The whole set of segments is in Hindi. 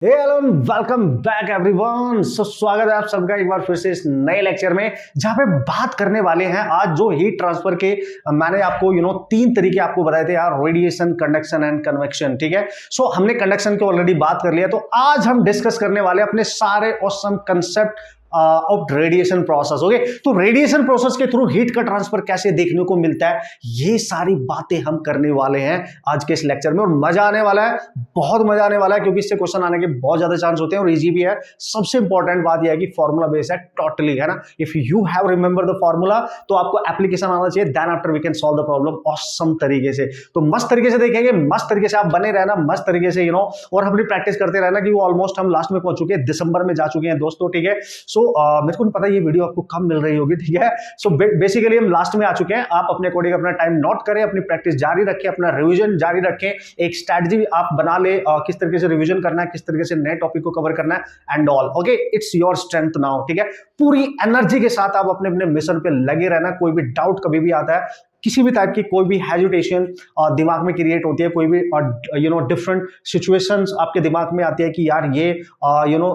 हे हेलो वेलकम बैक एवरीवन। स्वागत है आप सबका एक बार फिर से इस नए लेक्चर में, जहां पे बात करने वाले हैं आज जो हीट ट्रांसफर के मैंने आपको तीन तरीके आपको बताए थे यार, रेडिएशन, कंडक्शन एंड कन्वेक्शन। ठीक है, सो हमने कंडक्शन की ऑलरेडी बात कर लिया, तो आज हम डिस्कस करने वाले अपने सारे awesome concept of radiation process. Okay, तो रेडिएशन प्रोसेस के थ्रू हीट का ट्रांसफर कैसे देखने को मिलता है, ये सारी बातें हम करने वाले हैं आज के इस लेक्चर में। और मजा आने वाला है, बहुत मजा आने वाला है, क्योंकि इससे क्वेश्चन आने के बहुत ज्यादा चांस होते हैं और इजी भी है। सबसे इंपॉर्टेंट बात यह है कि फॉर्मूला बेस है टोटली, है ना। If you have remember the formula तो आपको एप्लीकेशन आना चाहिए, then after we can solve the problem awesome तरीके से। तो मस्त तरीके से देखेंगे, मस्त तरीके से आप बने रहना, मस्त तरीके से और अपनी प्रैक्टिस करते रहना, कि वो ऑलमोस्ट हम लास्ट में पहुंच चुके हैं, दिसंबर में जा चुके हैं दोस्तों। ठीक है, सो मेरे को नहीं पता ये वीडियो आपको कब मिल रही होगी। ठीक है, सो बेसिकली हम लास्ट में आ चुके हैं। आप अपने अकॉर्डिंग अपना टाइम नोट करें, अपनी प्रैक्टिस जारी रखें, अपना रिवीजन जारी रखें, एक स्ट्रैटेजी आप बना ले किस तरीके से रिवीजन करना है, किस तरीके से नए टॉपिक को कवर करना है and all. Okay, it's your strength now. ठीक है, पूरी एनर्जी के साथ आप अपने अपने मिशन पे लगे रहना। कोई भी डाउट कभी भी आता है, किसी भी टाइप की कोई भी हेजिटेशन दिमाग में क्रिएट होती है, कोई भी डिफरेंट सिचुएशंस आपके दिमाग में आती है कि यार ये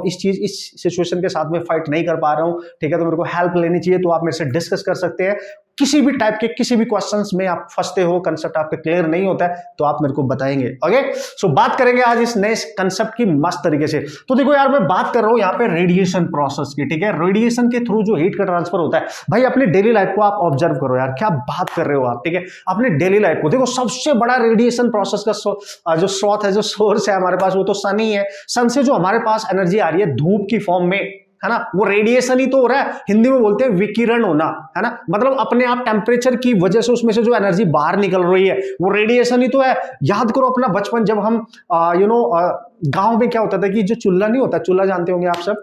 इस सिचुएशन के साथ में फाइट नहीं कर पा रहा हूं, ठीक है, तो मेरे को हेल्प लेनी चाहिए, तो आप मेरे से डिस्कस कर सकते हैं। किसी भी टाइप के किसी भी क्वेश्चंस में आप फंसते हो, कंसेप्ट आपके क्लियर नहीं होता है, तो आप मेरे को बताएंगे। ओके, सो बात करेंगे आज इस नए कंसेप्ट की मस्त तरीके से। तो देखो यार, मैं बात कर रहा हूं यहाँ पे रेडिएशन प्रोसेस की। ठीक है, रेडिएशन के थ्रू जो हीट का ट्रांसफर होता है, भाई अपनी डेली लाइफ को आप ऑब्जर्व करो यार, क्या बात कर रहे हो आप। ठीक है, अपनी डेली लाइफ को देखो, सबसे बड़ा रेडिएशन प्रोसेस का जो स्रोत है, जो सोर्स है हमारे पास, वो तो सन ही है। सन से जो हमारे पास एनर्जी आ रही है धूप की फॉर्म में, है ना, वो रेडिएशन ही तो हो रहा है। हिंदी में बोलते हैं विकिरण होना, है ना, मतलब अपने आप टेम्परेचर की वजह से उसमें से जो एनर्जी बाहर निकल रही है वो रेडिएशन ही तो है। याद करो अपना बचपन, जब हम गांव में क्या होता था कि जो चूल्हा नहीं होता, चूल्हा जानते होंगे आप सब,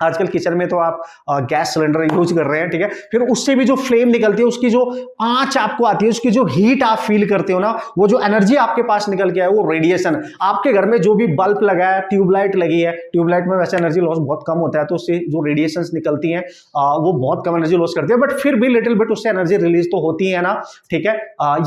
आजकल किचन में तो आप गैस सिलेंडर यूज कर रहे हैं। ठीक है, फिर उससे भी जो फ्लेम निकलती है, उसकी जो आंच आपको आती है, उसकी जो हीट आप फील करते हो ना, वो जो एनर्जी आपके पास निकल के आए, वो रेडिएशन। आपके घर में जो भी बल्ब लगा है, ट्यूबलाइट लगी है, ट्यूबलाइट में वैसे एनर्जी लॉस बहुत कम होता है, तो उससे जो रेडिएशन निकलती है वो बहुत कम एनर्जी लॉस करती है, बट फिर भी लिटिल बिट उससे एनर्जी रिलीज तो होती है ना। ठीक है,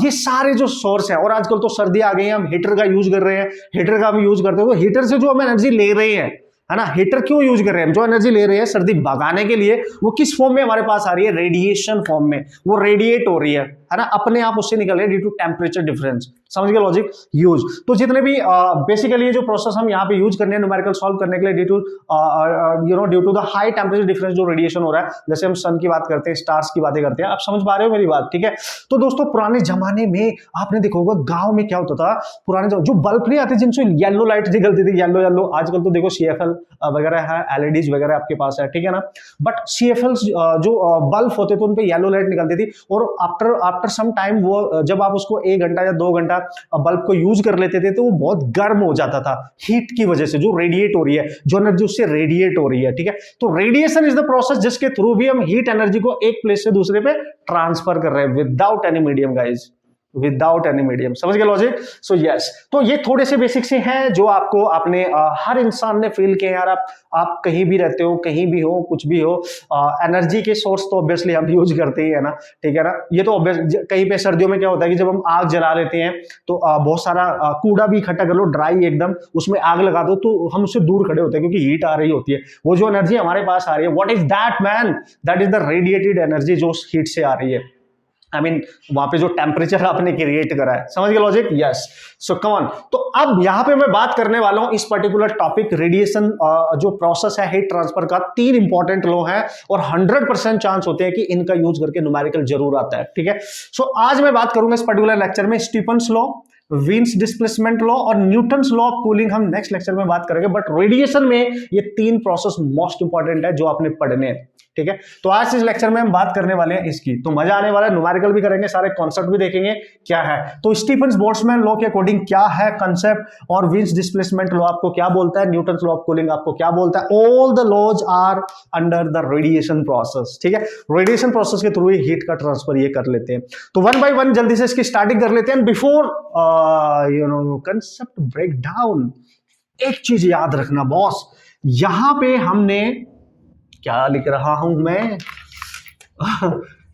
ये सारे जो सोर्स है, और आजकल तो सर्दी आ गई है, हम हीटर का यूज कर रहे हैं, हीटर का हम यूज करते हैं, तो हीटर से जो हम एनर्जी ले रहे हैं, है ना, हीटर क्यों यूज कर रहे हैं, जो एनर्जी ले रहे हैं सर्दी भगाने के लिए, वो किस फॉर्म में हमारे पास आ रही है, रेडिएशन फॉर्म में, वो रेडिएट हो रही है ना, अपने आप उससे निकल रही है ड्यू टू टेम्परेचर डिफरेंस। समझ गए लॉजिक यूज। तो जितने भी बेसिकली ये जो प्रोसेस हम यहाँ पे यूज करने हैं न्यूमेरिकल सॉल्व करने के लिए, due to the high temperature difference जो रेडिएशन हो रहा है, जैसे हम सन की बात करते हैं, स्टार्स की बातें करते हैं, आप समझ पा रहे हो मेरी बात। ठीक है, तो दोस्तों पुराने जमाने में आपने देखा होगा गांव में क्या होता था, पुराने जो बल्ब नहीं आते जिनसे येलो लाइट निकलती थी, येलो येलो, आजकल तो देखो CFL वगैरह है, एलईडीज वगैरह आपके पास है, ठीक है ना, बट CFL जो बल्ब होते थे उन पे येलो लाइट निकलती थी, और आफ्टर सम टाइम वो जब आप उसको 1 घंटा या 2 घंटा बल्ब को यूज कर लेते थे, तो वो बहुत गर्म हो जाता था हीट की वजह से, जो रेडिएट हो रही है, जो एनर्जी उससे रेडिएट हो रही है। ठीक है, तो रेडिएशन इज द प्रोसेस जिसके थ्रू भी हम हीट एनर्जी को एक प्लेस से दूसरे पे ट्रांसफर कर रहे हैं without any medium guys, without any medium. समझ गए लॉजिक। सो यस, तो ये थोड़े से बेसिक से हैं जो आपको आपने हर इंसान ने फील किए यार। आप कहीं भी रहते हो, कहीं भी हो, कुछ भी हो, एनर्जी के सोर्स तो ऑब्वियसली हम यूज करते ही है ना। ठीक है ना, ये तो कहीं पे सर्दियों में क्या होता है कि जब हम आग जला लेते हैं तो बहुत सारा कूड़ा भी इकट्ठा कर लो, ड्राई एकदम, उसमें आग लगा दो, तो हम उससे दूर खड़े होते हैं क्योंकि हीट आ रही होती है। वो जो एनर्जी हमारे पास आ रही है, what is that man, that is the radiated energy जो हीट से आ रही है। वहां पे जो टेम्परेचर आपने क्रिएट करा है। समझ गए logic. Yes, so come on. तो अब यहां पे मैं बात करने वाला हूं इस पर्टिकुलर टॉपिक रेडिएशन जो प्रोसेस है हीट ट्रांसफर का। 3 इंपॉर्टेंट लॉ है और 100% चांस होते हैं कि इनका यूज करके न्यूमेरिकल जरूर आता है। ठीक है, सो आज मैं बात करूंगा इस पर्टिकुलर लेक्चर में Stefan's law, Wien's displacement law और न्यूटन्स लॉ ऑफ कूलिंग हम नेक्स्ट लेक्चर में बात करेंगे, बट रेडिएशन में ये 3 प्रोसेस मोस्ट इंपॉर्टेंट है जो आपने पढ़ने हैं। ठीक है, तो आज इस लेक्चर में हम बात करने वाले हैं इसकी, तो मजा आने वाला है, न्यूमेरिकल भी करेंगे, सारे कॉन्सेप्ट भी देखेंगे क्या है। तो स्टीफन्स बोल्ट्जमैन लॉ के अकॉर्डिंग क्या है कंसेप्ट, और विन्स डिस्प्लेसमेंट लॉ आपको क्या बोलता है, न्यूटन्स लॉ ऑफ कूलिंग आपको क्या बोलता है। All the laws are under the radiation process. ठीक है, रेडिएशन प्रोसेस के थ्रू ही हीट का ट्रांसफर ये कर लेते हैं। तो 1 बाय 1 जल्दी से इसकी स्टार्टिंग कर लेते हैं। बिफोर कंसेप्ट ब्रेक डाउन, एक चीज याद रखना बॉस, यहां पे हमने क्या लिख रहा हूं मैं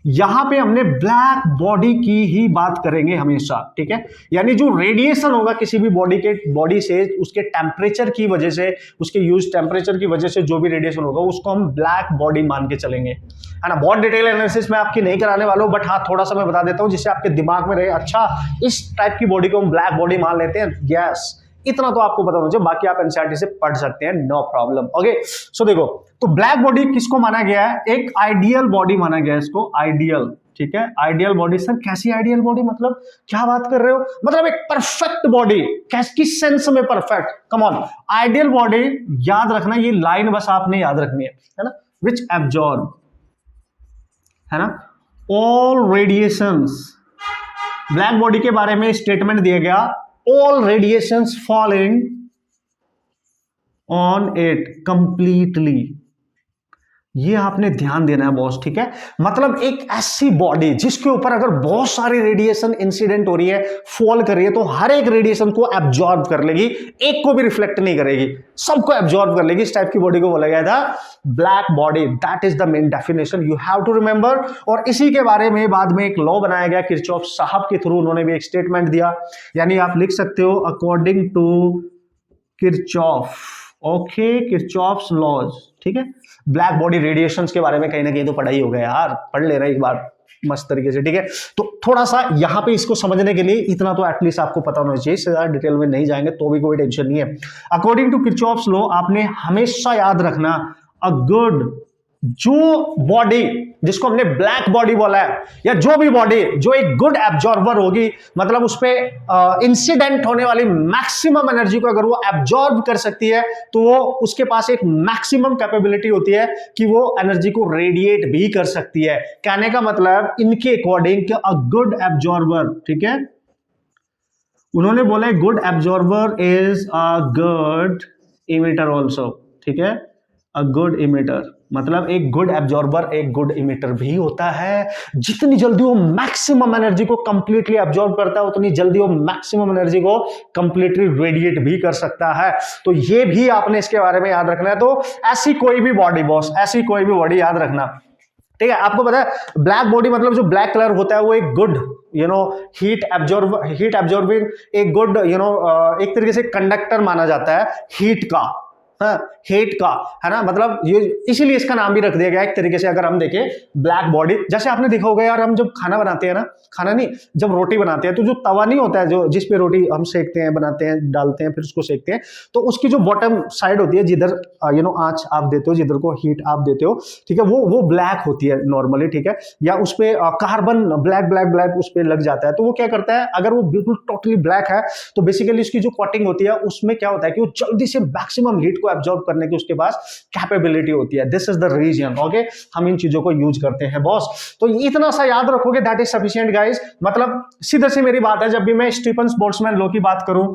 यहां पे हमने ब्लैक बॉडी की ही बात करेंगे हमेशा, ठीक है। यानी जो रेडिएशन होगा किसी भी बॉडी से उसके टेम्परेचर की वजह से, उसके यूज टेम्परेचर की वजह से जो भी रेडिएशन होगा उसको हम ब्लैक बॉडी मान के चलेंगे, है ना। बहुत डिटेल एनालिसिस मैं आपकी नहीं कराने वाला हूं, बट हाँ थोड़ा सा मैं बता देता हूं जिससे आपके दिमाग में रहे, अच्छा इस टाइप की बॉडी को हम ब्लैक बॉडी मान लेते हैं, यस इतना तो आपको पता होना चाहिए, बाकी आप एनसीईआरटी से पढ़ सकते हैं, नो प्रॉब्लम। ओके सो देखो, तो ब्लैक बॉडी किसको माना गया है, एक आइडियल बॉडी माना गया है इसको, आइडियल, ठीक है। आइडियल बॉडी, सर कैसी आइडियल बॉडी, मतलब क्या बात कर रहे हो, मतलब एक परफेक्ट बॉडी, किस सेंस में perfect, come on. Ideal body याद रखना, ये लाइन बस आपने याद रखनी है ना, विच एब्जॉर्ब, है ना, ऑल रेडिएशंस। ब्लैक बॉडी के बारे में स्टेटमेंट दिया गया, all radiations falling on it completely। ये आपने ध्यान देना है बॉस, ठीक है। मतलब एक ऐसी बॉडी जिसके ऊपर अगर बहुत सारी रेडिएशन इंसिडेंट हो रही है, फॉल कर रही है, तो हर एक रेडिएशन को एब्जॉर्ब कर लेगी, एक को भी रिफ्लेक्ट नहीं करेगी, सबको एब्जॉर्ब कर लेगी। इस टाइप की बॉडी को बोला गया था black body, that is the main definition, you have to remember. और इसी के बारे में बाद में एक लॉ बनाया गया किरचॉफ साहब के थ्रू, उन्होंने भी एक स्टेटमेंट दिया, यानी आप लिख सकते हो according to Kirchhoff, okay, Kirchhoff's laws, ठीक है। ब्लैक बॉडी रेडिएशंस के बारे में कहीं ना कहीं तो पढ़ाई हो गया यार, पढ़ लेना एक बार मस्त तरीके से, ठीक है। तो थोड़ा सा यहां पे इसको समझने के लिए इतना तो एटलीस्ट आपको पता होना चाहिए, इससे ज्यादा डिटेल में नहीं जाएंगे तो भी कोई टेंशन नहीं है। अकॉर्डिंग टू किरचॉफ्स लॉ आपने हमेशा याद रखना, अ गुड, जो बॉडी जिसको हमने ब्लैक बॉडी बोला है, या जो भी बॉडी जो एक गुड एब्जॉर्बर होगी, मतलब उस पर इंसिडेंट होने वाली मैक्सिमम एनर्जी को अगर वो एब्जॉर्ब कर सकती है, तो वो उसके पास एक मैक्सिमम कैपेबिलिटी होती है कि वो एनर्जी को रेडिएट भी कर सकती है। कहने का मतलब इनके अकॉर्डिंग अ गुड एब्जॉर्बर, ठीक है, उन्होंने बोला good absorber is a good emitter also, ठीक है, अ गुड इमिटर, मतलब एक गुड एब्जॉर्बर एक गुड इमिटर भी होता है। जितनी जल्दी वो मैक्सिमम एनर्जी को कंप्लीटली एब्जॉर्ब करता है, उतनी जल्दी वो मैक्सिमम एनर्जी को कंप्लीटली रेडिएट भी कर सकता है। तो ये भी आपने इसके बारे में याद रखना है। तो ऐसी कोई भी बॉडी बॉस, ऐसी कोई भी बॉडी याद रखना, ठीक है। आपको पता है ब्लैक बॉडी मतलब जो ब्लैक कलर होता है वो एक गुड हीट एब्जॉर्बिंग, एक गुड एक तरीके से कंडक्टर माना जाता है हीट का, हीट का, है ना। मतलब ये इसीलिए इसका नाम भी रख दिया गया एक तरीके से। अगर हम देखें ब्लैक बॉडी, जैसे आपने देखा होगा यार, हम जब खाना बनाते हैं ना, खाना नहीं, जब रोटी बनाते हैं तो जो तवा नहीं होता है जो जिस पे रोटी हम सेकते हैं, बनाते हैं, डालते हैं, फिर उसको सेकते हैं, तो उसकी जो बॉटम साइड होती है, जिधर आंच आप देते हो, जिधर को हीट आप देते हो, ठीक है, वो ब्लैक होती है नॉर्मली, ठीक है, या उस पे कार्बन ब्लैक उस पे लग जाता है। तो वो क्या करता है, अगर वो बिल्कुल टोटली ब्लैक है तो बेसिकली उसकी जो कोटिंग होती है उसमें क्या होता है कि वो जल्दी से मैक्सिमम हीट को एब्जॉर्ब करने की उसके पास कैपेबिलिटी होती है। This is the reason, okay, हम इन चीजों को यूज करते हैं बॉस। तो इतना सा याद रखोगे, दैट इज सफिशिएंट गाइस। मतलब सीधे से मेरी बात है, जब भी मैं स्टीफन बोल्ट्जमैन लॉ की बात करूं,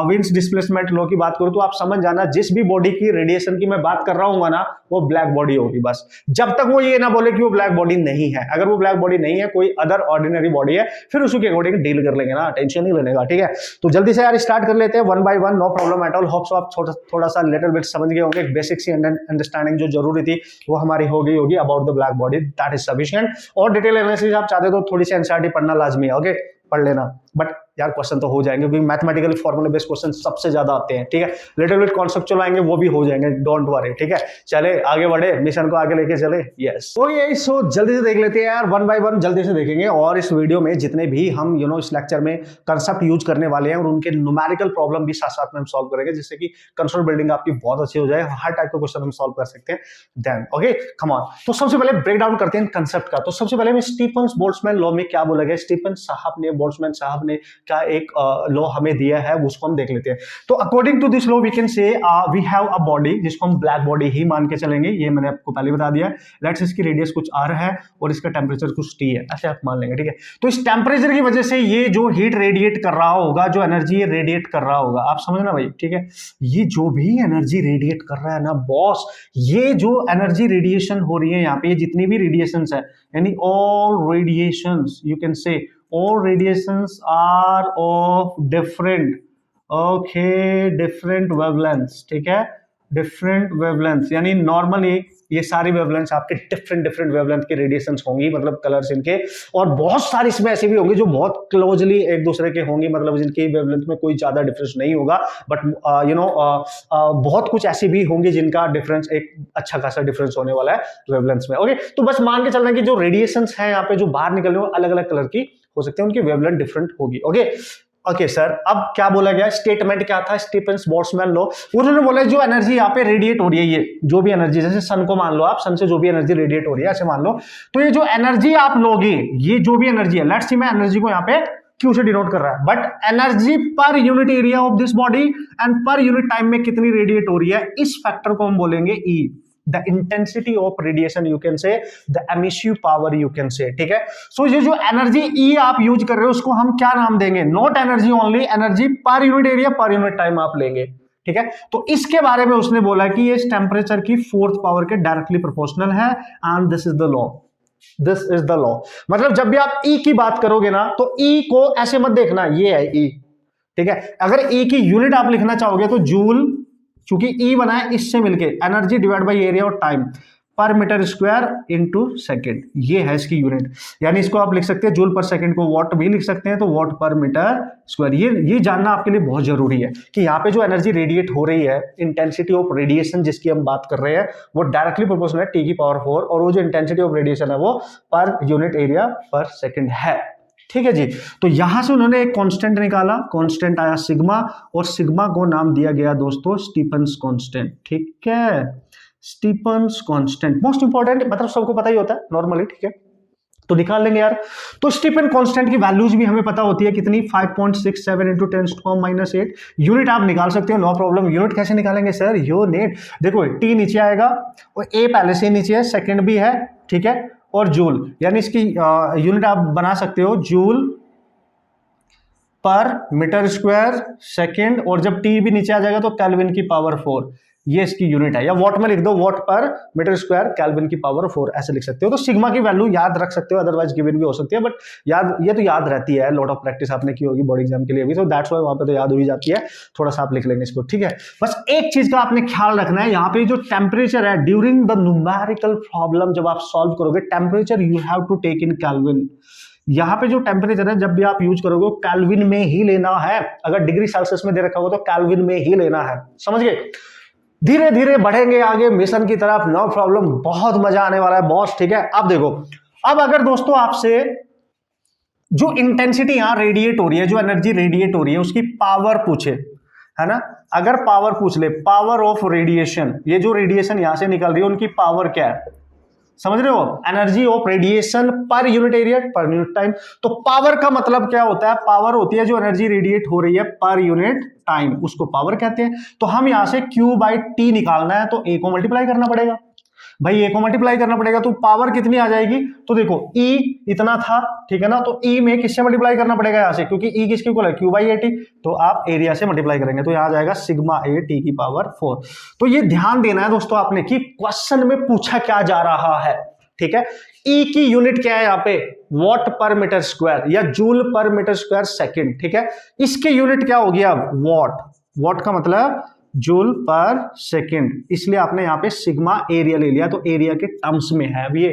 विंस डिस्प्लेसमेंट लॉ की बात करूं, तो आप समझ जाना जिस भी बॉडी की रेडिएशन की मैं बात कर रहा हूं ना, वो ब्लैक बॉडी होगी बस। जब तक वो ये ना बोले कि वो ब्लैक बॉडी नहीं है। अगर वो ब्लैक बॉडी नहीं है, कोई अदर ऑर्डिनरी बॉडी है, फिर उसके अकॉर्डिंग डील कर लेंगे ना, टेंशन नहीं लेने का, ठीक है। तो जल्दी से यार स्टार्ट कर लेते हैं one by one, no problem at all. Hope so आप थोड़ा सा लिटिल बिट समझ गए होंगे, बेसिक सी अंडरस्टैंडिंग जो जरूरी थी वो हमारी हो गई होगी about the black body, that is sufficient. और डिटेल एनालिसिस आप चाहते हो तो थोड़ी सी एनसीईआरटी पढ़ना लाजमी है, ओके, पढ़ लेना, बट यार क्वेश्चन तो हो जाएंगे क्योंकि मैथमेटिकली फॉर्मूला बेस्ड क्वेश्चन सबसे ज्यादा आते हैं, ठीक है। लिटिल बिट कॉन्सेप्चुअल आएंगे वो भी हो जाएंगे, डोंट वरी, ठीक है। चले आगे बढ़े, मिशन को आगे लेके चले, यस। तो ये सो जल्दी से देख लेते हैं यार, वन बाय वन जल्दी से देखेंगे। और इस वीडियो में जितने भी हम इस लेक्चर में कंसेप्ट यूज करने वाले हैं और उनके न्यूमेरिकल प्रॉब्लम भी साथ साथ में हम सॉल्व करेंगे, जिससे कि कंसेप्ट बिल्डिंग आपकी बहुत अच्छी हो जाए, हर टाइप का क्वेश्चन हम सॉल्व कर सकते हैं देन, ओके, कम ऑन। तो सबसे पहले ब्रेक डाउन करते हैं कंसेप्ट का। तो सबसे पहले स्टीफन बोल्ट्जमैन लॉ में क्या बोला गया, स्टीफन बोल्ट्जमैन साहब ने क्या एक लॉ हमें दिया है, उसको हम देख लेते हैं। तो according to this law we can say we have a body, जिसको हम ब्लैक बॉडी ही मान के चलेंगे, ये मैंने आपको पहले बता दिया। लेट्स इसकी रेडियस कुछ r है और इसका टेम्परेचर कुछ t है, ऐसे आप मान लेंगे, ठीक है। तो इस टेम्परेचर की वजह से ये जो हीट रेडिएट कर रहा होगा, जो एनर्जी रेडिएट कर रहा होगा, आप समझना भाई, ठीक है, ये जो भी एनर्जी रेडिएट कर रहा है ना बॉस, ये जो एनर्जी रेडिएशन हो रही है यहाँ पे, ये जितनी भी रेडिएशंस है, यानी ऑल रेडिएशंस, यू कैन से all radiations are of different wavelengths, ठीक है, different wavelengths, यानी नॉर्मली ये सारी वेवलेंथ आपके डिफरेंट डिफरेंट वेवलेंथ के रेडिएशंस होंगी, मतलब कलर्स इनके, और बहुत सारी इसमें ऐसे भी होंगे जो बहुत क्लोजली एक दूसरे के होंगे, मतलब जिनकी वेवलेंथ में कोई ज्यादा डिफरेंस नहीं होगा, बट बहुत कुछ ऐसे भी होंगे जिनका डिफरेंस एक अच्छा खासा डिफरेंस होने वाला है वेवलेंथ्स में। ओके, तो बस मान के चलना कि जो रेडिएशंस हैं यहाँ पे जो बाहर निकल रहे हैं वो अलग अलग कलर की हो सकते हैं, उनकी वेवलेंथ डिफरेंट होगी। ओके सर, अब क्या बोला गया, स्टेटमेंट क्या था, स्टीफन-बोल्ट्जमैन लॉ। उन्होंने बोला जो एनर्जी यहाँ पे रेडिएट हो रही है, ये जो भी एनर्जी, जैसे सन को मान लो आप, सन से जो भी एनर्जी रेडिएट हो रही है ऐसे मान लो, तो ये जो एनर्जी आप लोगे, ये जो भी एनर्जी है, लेट्स सी मैं एनर्जी को यहाँ पे क्यू से डिनोट कर रहा है, but energy per unit area of this body and per unit time में कितनी रेडिएट हो रही है, इस फैक्टर को हम बोलेंगे E, the intensity of radiation you can say, the emissive power you can say. ठीक है, सो ये जो एनर्जी ई आप यूज कर रहे हो उसको हम क्या नाम देंगे, not energy only, energy per unit area per unit time आप लेंगे। ठीक है, तो इसके बारे में उसने बोला कि ये टेम्परेचर की फोर्थ पावर के डायरेक्टली प्रोपोर्शनल है, and this is the law, this is the law. मतलब जब भी आप ई की बात करोगे ना, तो ई को ऐसे मत देखना, ये है ई। ठीक है, अगर ई की यूनिट आप लिखना चाहोगे तो जूल, क्योंकि ई बना है इससे मिलके, एनर्जी डिवाइड बाय एरिया और टाइम पर मीटर स्क्वायर इनटू सेकंड, ये है इसकी यूनिट। यानी इसको आप लिख सकते हैं जूल पर सेकंड को वॉट भी लिख सकते हैं, तो वॉट पर मीटर स्क्वायर। ये जानना आपके लिए बहुत जरूरी है कि यहाँ पे जो एनर्जी रेडिएट हो रही है, इंटेंसिटी ऑफ रेडिएशन जिसकी हम बात कर रहे हैं, वो डायरेक्टली प्रोपोर्शनल है टी की पावर 4, और वो जो इंटेंसिटी ऑफ रेडिएशन है वो पर यूनिट एरिया पर सेकंड है। ठीक है जी, तो यहां से उन्होंने एक कांस्टेंट निकाला, कांस्टेंट आया सिग्मा, और सिग्मा को नाम दिया गया दोस्तों स्टीफन्स कांस्टेंट। ठीक है, स्टीफन्स कांस्टेंट मोस्ट इंपॉर्टेंट, मतलब सबको पता ही होता है नॉर्मली। ठीक है, तो निकाल लेंगे यार। तो स्टीफन कांस्टेंट की वैल्यूज भी हमें पता होती है कितनी, 5.67 इंटू 10⁻⁸। यूनिट आप निकाल सकते हो, नो प्रॉब्लम। यूनिट कैसे निकालेंगे सर, यूनिट देखो टी नीचे आएगा और ए पहले से नीचे है, सेकंड भी है, ठीक है, और जूल, यानी इसकी यूनिट आप बना सकते हो joule per metre square second, और जब टी भी नीचे आ जाएगा तो केल्विन की पावर 4, ये इसकी यूनिट है। या वॉट में लिख दो, what per metre square kelvin की पावर 4, ऐसे लिख सकते हो। तो सिग्मा की वैल्यू याद रख सकते हो, अदरवाइज गिवन भी हो सकती है, बट याद, ये तो याद रहती है, लॉट ऑफ प्रैक्टिस आपने की होगी बोर्ड एग्जाम के लिए भी, तो दैट्स व्हाई वहां पे तो याद हो ही जाती है, थोड़ा सा आप लिख लेंगे इसको। ठीक है, बस एक चीज का आपने ख्याल रखना है, यहाँ पे जो टेम्परेचर है ड्यूरिंग द न्यूमेरिकल प्रॉब्लम जब आप सॉल्व करोगे, temperature you have to take in kelvin. यहाँ पे जो टेम्परेचर है जब भी आप यूज करोगे केल्विन में ही लेना है, अगर डिग्री सेल्सियस में दे रखा होगा तो केल्विन में ही लेना है, समझ गए। धीरे धीरे बढ़ेंगे आगे मिशन की तरफ, नो प्रॉब्लम, बहुत मजा आने वाला है बॉस। ठीक है, अब देखो, अब अगर दोस्तों आपसे जो इंटेंसिटी यहां रेडिएट हो रही है, जो एनर्जी रेडिएट हो रही है, उसकी पावर पूछे, है ना, अगर पावर पूछ ले, पावर ऑफ रेडिएशन, ये जो रेडिएशन यहां से निकल रही है उनकी पावर क्या है, समझ रहे हो, energy of radiation per unit area per unit time. तो पावर का मतलब क्या होता है, पावर होती है जो एनर्जी रेडिएट हो रही है पर यूनिट टाइम, उसको पावर कहते हैं। तो हम यहां से Q बाई टी निकालना है, तो ए को मल्टीप्लाई करना पड़ेगा भाई, ए को मल्टीप्लाई करना पड़ेगा, तो पावर कितनी आ जाएगी, तो देखो E इतना था, ठीक है ना, तो E में किससे मल्टीप्लाई करना पड़ेगा यहां से, क्योंकि E किसके इक्वल है, Q बाई AT, तो आप एरिया से मल्टीप्लाई करेंगे, तो यहां आ जाएगा सिग्मा A T की पावर 4। तो ये ध्यान देना है दोस्तों आपने कि क्वेश्चन में पूछा क्या जा रहा है। ठीक है, E की यूनिट क्या है यहाँ पे, वॉट पर मीटर स्क्वायर या joule per metre square second. ठीक है, इसके यूनिट क्या हो गया, वॉट, वॉट का मतलब जूल पर सेकंड, इसलिए आपने यहाँ पे सिग्मा एरिया ले लिया, तो एरिया के टर्म्स में है अब ये।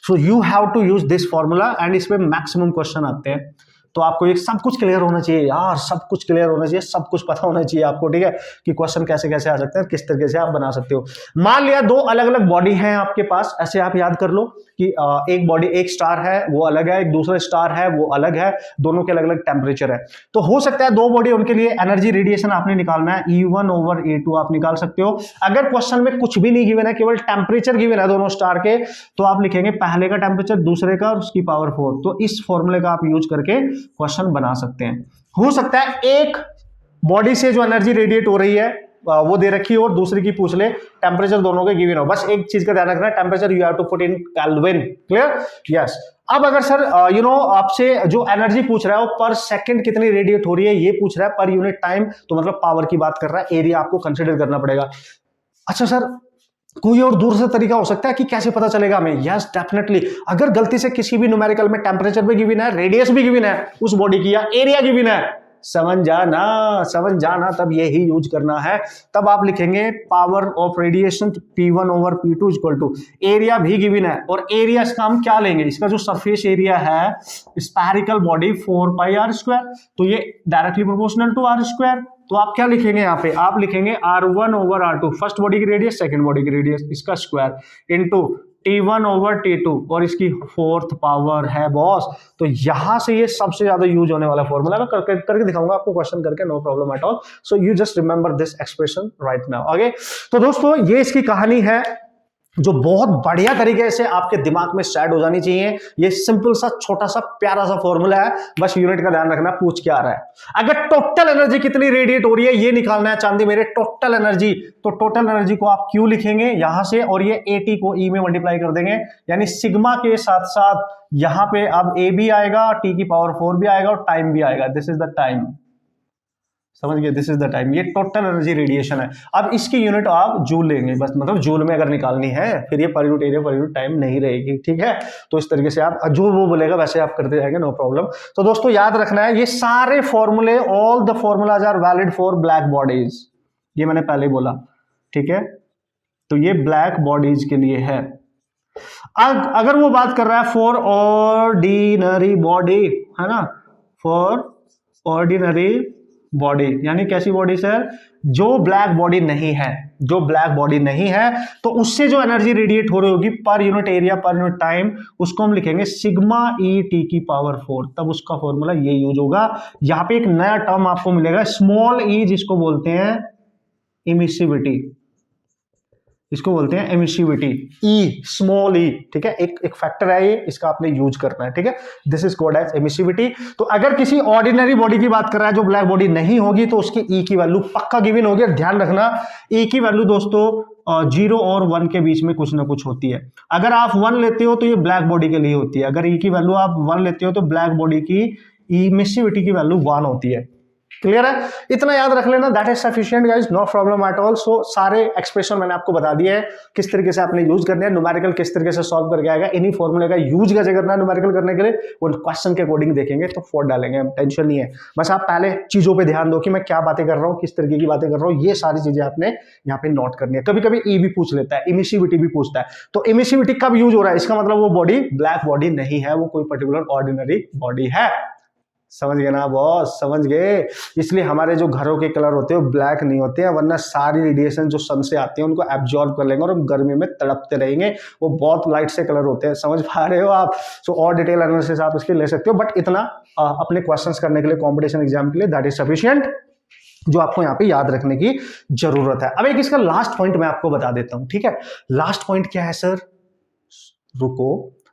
So you have to use this formula, and इसमें मैक्सिमम क्वेश्चन आते हैं, तो आपको ये सब कुछ क्लियर होना चाहिए यार, सब कुछ क्लियर होना चाहिए, सब कुछ पता होना चाहिए आपको। ठीक है, कि क्वेश्चन कैसे कैसे आ सकते हैं, किस तरीके से आप बना सकते हो। मान लिया दो अलग अलग बॉडी हैं आपके पास, ऐसे आप याद कर लो कि एक बॉडी, एक स्टार है वो अलग है, एक दूसरा स्टार है वो अलग है, दोनों के अलग अलग टेम्परेचर है। तो हो सकता है दो बॉडी, उनके लिए एनर्जी रेडिएशन आपने निकालना है, E1 ओवर A2 आप निकाल सकते हो। अगर क्वेश्चन में कुछ भी नहीं गिवन है, केवल टेम्परेचर गिवन है दोनों स्टार के, तो आप लिखेंगे पहले का टेम्परेचर, दूसरे का, और उसकी पावर 4। तो इस फॉर्मूले का आप यूज करके क्वेश्चन बना सकते हैं। हो सकता है एक बॉडी से जो एनर्जी रेडिएट हो रही है वो दे रखी हो और दूसरी की पूछ ले, टेम्परेचर दोनों के गिवन हो। बस एक चीज का ध्यान रखना है, temperature you have to put in kelvin, clear, yes. अब अगर सर आपसे जो एनर्जी पूछ रहा है वो पर सेकंड कितनी रेडिएट हो रही है ये पूछ रहा है, पर यूनिट टाइम, तो मतलब पावर की बात कर रहा है, एरिया आपको कंसिडर करना पड़ेगा। अच्छा सर, कोई और दूर से तरीका हो सकता है कि कैसे पता चलेगा हमें? यस डेफिनेटली, अगर गलती से किसी भी न्यूमेरिकल में टेम्परेचर भी गिवन है, रेडियस भी गिवन है उस बॉडी की, या एरिया गिवन है, समझ जाना तब ये ही यूज करना है। तब आप लिखेंगे power of radiation P1 over P2 equal to area भी गिवन है, और एरिया इसका हम क्या लेंगे, इसका जो सरफेस एरिया है स्फेरिकल बॉडी 4πr², तो ये डायरेक्टली प्रोपोर्शनल टू r²। तो आप क्या लिखेंगे यहाँ पे, आप लिखेंगे R1 over R2, first body की रेडियस, सेकंड बॉडी की रेडियस, इसका square into T1 over T2, और इसकी फोर्थ पावर है बॉस। तो यहां से ये सबसे ज्यादा यूज होने वाला फॉर्मूला मैं करके दिखाऊंगा आपको, क्वेश्चन करके, no problem at all. So you just remember this expression right now. Okay, तो दोस्तों ये इसकी कहानी है जो बहुत बढ़िया तरीके से आपके दिमाग में सेट हो जानी चाहिए। ये सिंपल सा छोटा सा प्यारा सा फॉर्मूला है, बस यूनिट का ध्यान रखना पूछ क्या आ रहा है। अगर टोटल एनर्जी कितनी रेडिएट हो रही है ये निकालना है चांदी मेरे, टोटल एनर्जी, तो टोटल एनर्जी को आप क्यू लिखेंगे यहां से, और ये AT को E में मल्टीप्लाई कर देंगे, यानी सिग्मा के साथ साथ यहां पे अब A भी आएगा, T की पावर 4 भी आएगा, और टाइम भी आएगा। दिस इज द टाइम, समझ गए, दिस इज द टाइम। ये टोटल एनर्जी रेडिएशन है। अब इसकी यूनिट आप जूल लेंगे, बस मतलब जूल में अगर निकालनी है, फिर ये per unit area per unit time नहीं रहेगी, ठीक है। तो इस तरीके से आप जो वो बोलेगा वैसे आप करते जाएंगे, नो प्रॉब्लम। तो दोस्तों याद रखना है ये सारे फॉर्मूले, all the formulas are valid for black bodies, ये मैंने पहले ही बोला, ठीक है। तो ये ब्लैक बॉडीज के लिए है। अगर वो बात कर रहा है फॉर ऑर्डिनरी बॉडी, है ना, फॉर ऑर्डिनरी बॉडी, यानी कैसी बॉडी सर, जो ब्लैक बॉडी नहीं है, जो ब्लैक बॉडी नहीं है, तो उससे जो एनर्जी रेडिएट हो रही होगी per unit area per unit time, उसको हम लिखेंगे सिग्मा E/T की पावर 4। तब उसका फॉर्मूला ये यूज होगा। यहां पे एक नया टर्म आपको मिलेगा, स्मॉल e, जिसको बोलते हैं इमिसिविटी, इसको बोलते हैं एमिसिविटी, E, स्मॉल e, ठीक है। एक फैक्टर है ये, इसका आपने यूज करना है, ठीक है। This is called as emissivity. तो अगर किसी ऑर्डिनरी बॉडी की बात कर रहा है जो ब्लैक बॉडी नहीं होगी, तो उसकी E की वैल्यू पक्का गिवन होगी। ध्यान रखना E की वैल्यू दोस्तों 0 और 1 के बीच में कुछ ना कुछ होती है। अगर आप 1 लेते हो तो ये ब्लैक बॉडी के लिए होती है, अगर E की वैल्यू आप 1 लेते हो तो ब्लैक बॉडी की एमिसिविटी की वैल्यू 1 होती है। क्लियर है, इतना याद रख लेना, that is sufficient guys, no problem at all. So सारे एक्सप्रेशन मैंने आपको बता दिए हैं किस तरीके से आपने यूज करने हैं, न्यूमेरिकल किस तरीके से सॉल्व करके आएगा, इन्हीं फॉर्मूले का यूज कैसे करना है न्यूमेरिकल करने के लिए, वो क्वेश्चन के अकॉर्डिंग देखेंगे तो 4 डालेंगे, टेंशन नहीं है। बस आप पहले चीजों पे ध्यान दो कि मैं क्या बातें कर रहा हूँ, किस तरीके की बातें कर रहा हूँ, ये सारी चीजें आपने यहाँ पे नोट करनी है। कभी कभी E भी पूछ लेता है, इमिसिविटी भी पूछता है, तो इमिसिविटी कब यूज हो रहा है, इसका मतलब वो बॉडी ब्लैक बॉडी नहीं है, वो कोई पर्टिकुलर ऑर्डिनरी बॉडी है। समझ गए ना बॉस, समझ गए। इसलिए हमारे जो घरों के कलर होते हैं वो ब्लैक नहीं होते हैं, वरना सारी रेडिएशन जो सन से आती है उनको एब्जॉर्ब कर लेंगे और हम गर्मी में तड़पते रहेंगे। वो बहुत लाइट से कलर होते हैं, समझ पा रहे हो आप। सो और डिटेल एनालिसिस आप इसके ले सकते हो, बट इतना अपने क्वेश्चंस करने के लिए, कॉम्पिटिशन एग्जाम के लिए दैट इज सफिशिएंट, जो आपको यहाँ पे याद रखने की जरूरत है। अब एक इसका लास्ट पॉइंट मैं आपको बता देता हूं, ठीक है। लास्ट पॉइंट क्या है सर,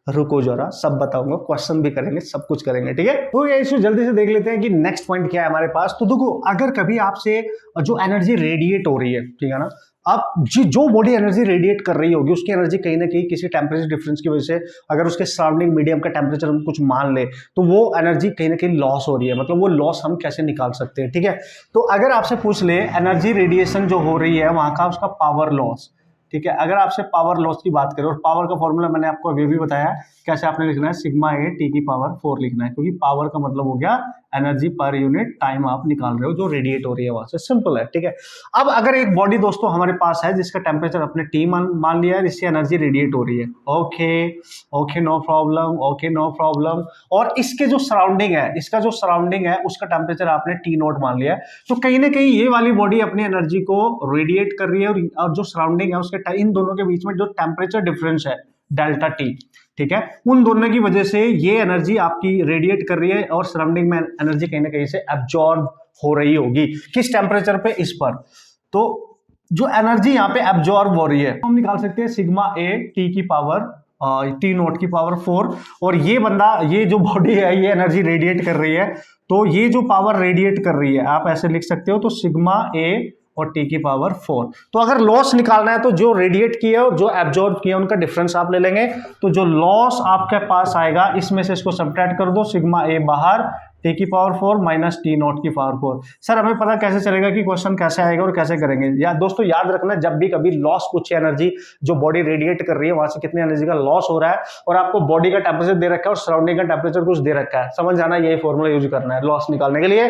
रुको जरा, सब बताऊंगा, क्वेश्चन भी करेंगे, सब कुछ करेंगे, ठीक है। तो ये इशू जल्दी से देख लेते हैं कि नेक्स्ट पॉइंट क्या है हमारे पास। तो देखो, अगर कभी आपसे जो एनर्जी रेडिएट हो रही है, ठीक है ना, आप जो बॉडी एनर्जी रेडिएट कर रही होगी उसकी एनर्जी कहीं ना कहीं किसी टेम्परेचर डिफरेंस की वजह से, अगर उसके सराउंडिंग मीडियम का टेम्परेचर हम कुछ मान ले, तो वो एनर्जी कहीं ना कहीं लॉस हो रही है। मतलब वो लॉस हम कैसे निकाल सकते हैं, ठीक है। तो अगर आपसे पूछ ले एनर्जी रेडिएशन जो हो रही है वहां का उसका पावर लॉस, ठीक है। अगर आपसे पावर लॉस की बात करें, और पावर का फॉर्मूला मैंने आपको अभी भी बताया कैसे आपने लिखना है, सिग्मा A/T की पावर 4 लिखना है, क्योंकि पावर का मतलब हो गया एनर्जी पर यूनिट टाइम आप निकाल रहे हो जो रेडिएट हो रही है वहां से, सिंपल है, ठीक है। अब अगर एक बॉडी दोस्तों हमारे पास है जिसका टेम्परेचर अपने T मान लिया है, जिससे एनर्जी रेडिएट हो रही है, ओके नो प्रॉब्लम, और इसके जो सराउंडिंग है, इसका जो सराउंडिंग है उसका टेम्परेचर आपने T0 मान लिया है, तो कहीं ना कहीं ये वाली बॉडी अपनी एनर्जी को रेडिएट कर रही है, और जो सराउंडिंग है उसके इन दोनों के बीच में जो टेम्परेचर डिफरेंस है डेल्टा T, ठीक है, उन दोनों की वजह से ये एनर्जी आपकी रेडिएट कर रही है और सराउंडिंग में एनर्जी कहीं ना कहीं से एब्जॉर्ब हो रही होगी। किस टेम्परेचर पे, इस पर। तो जो एनर्जी यहाँ पे एब्जॉर्ब हो रही है हम निकाल सकते हैं सिग्मा A/T की पावर T0 की पावर 4, और ये जो बॉडी है ये एनर्जी रेडिएट कर रही है, तो ये जो पावर रेडिएट कर रही है आप ऐसे लिख सकते हो, तो सिग्मा A और T की पावर 4। तो अगर लॉस निकालना है तो जो रेडिएट किया और जो एब्जॉर्ब किया उनका डिफरेंस आप ले लेंगे, तो जो लॉस आपके पास आएगा इसमें से इसको सब्ट्रैक्ट कर दो, सिग्मा A बाहर, टी की पावर 4 माइनस टी नॉट की पावर 4। सर हमें पता कैसे चलेगा कि क्वेश्चन कैसे आएगा और कैसे करेंगे? या दोस्तों याद रखना, जब भी कभी लॉस कुछ एनर्जी जो बॉडी रेडिएट कर रही है वहां से कितनी एनर्जी का लॉस हो रहा है और आपको बॉडी का टेम्परेचर दे रखा है और सराउंडिंग का टेम्परेचर कुछ दे रखा है, समझ जाना यही फॉर्मूला यूज करना है लॉस निकालने के लिए,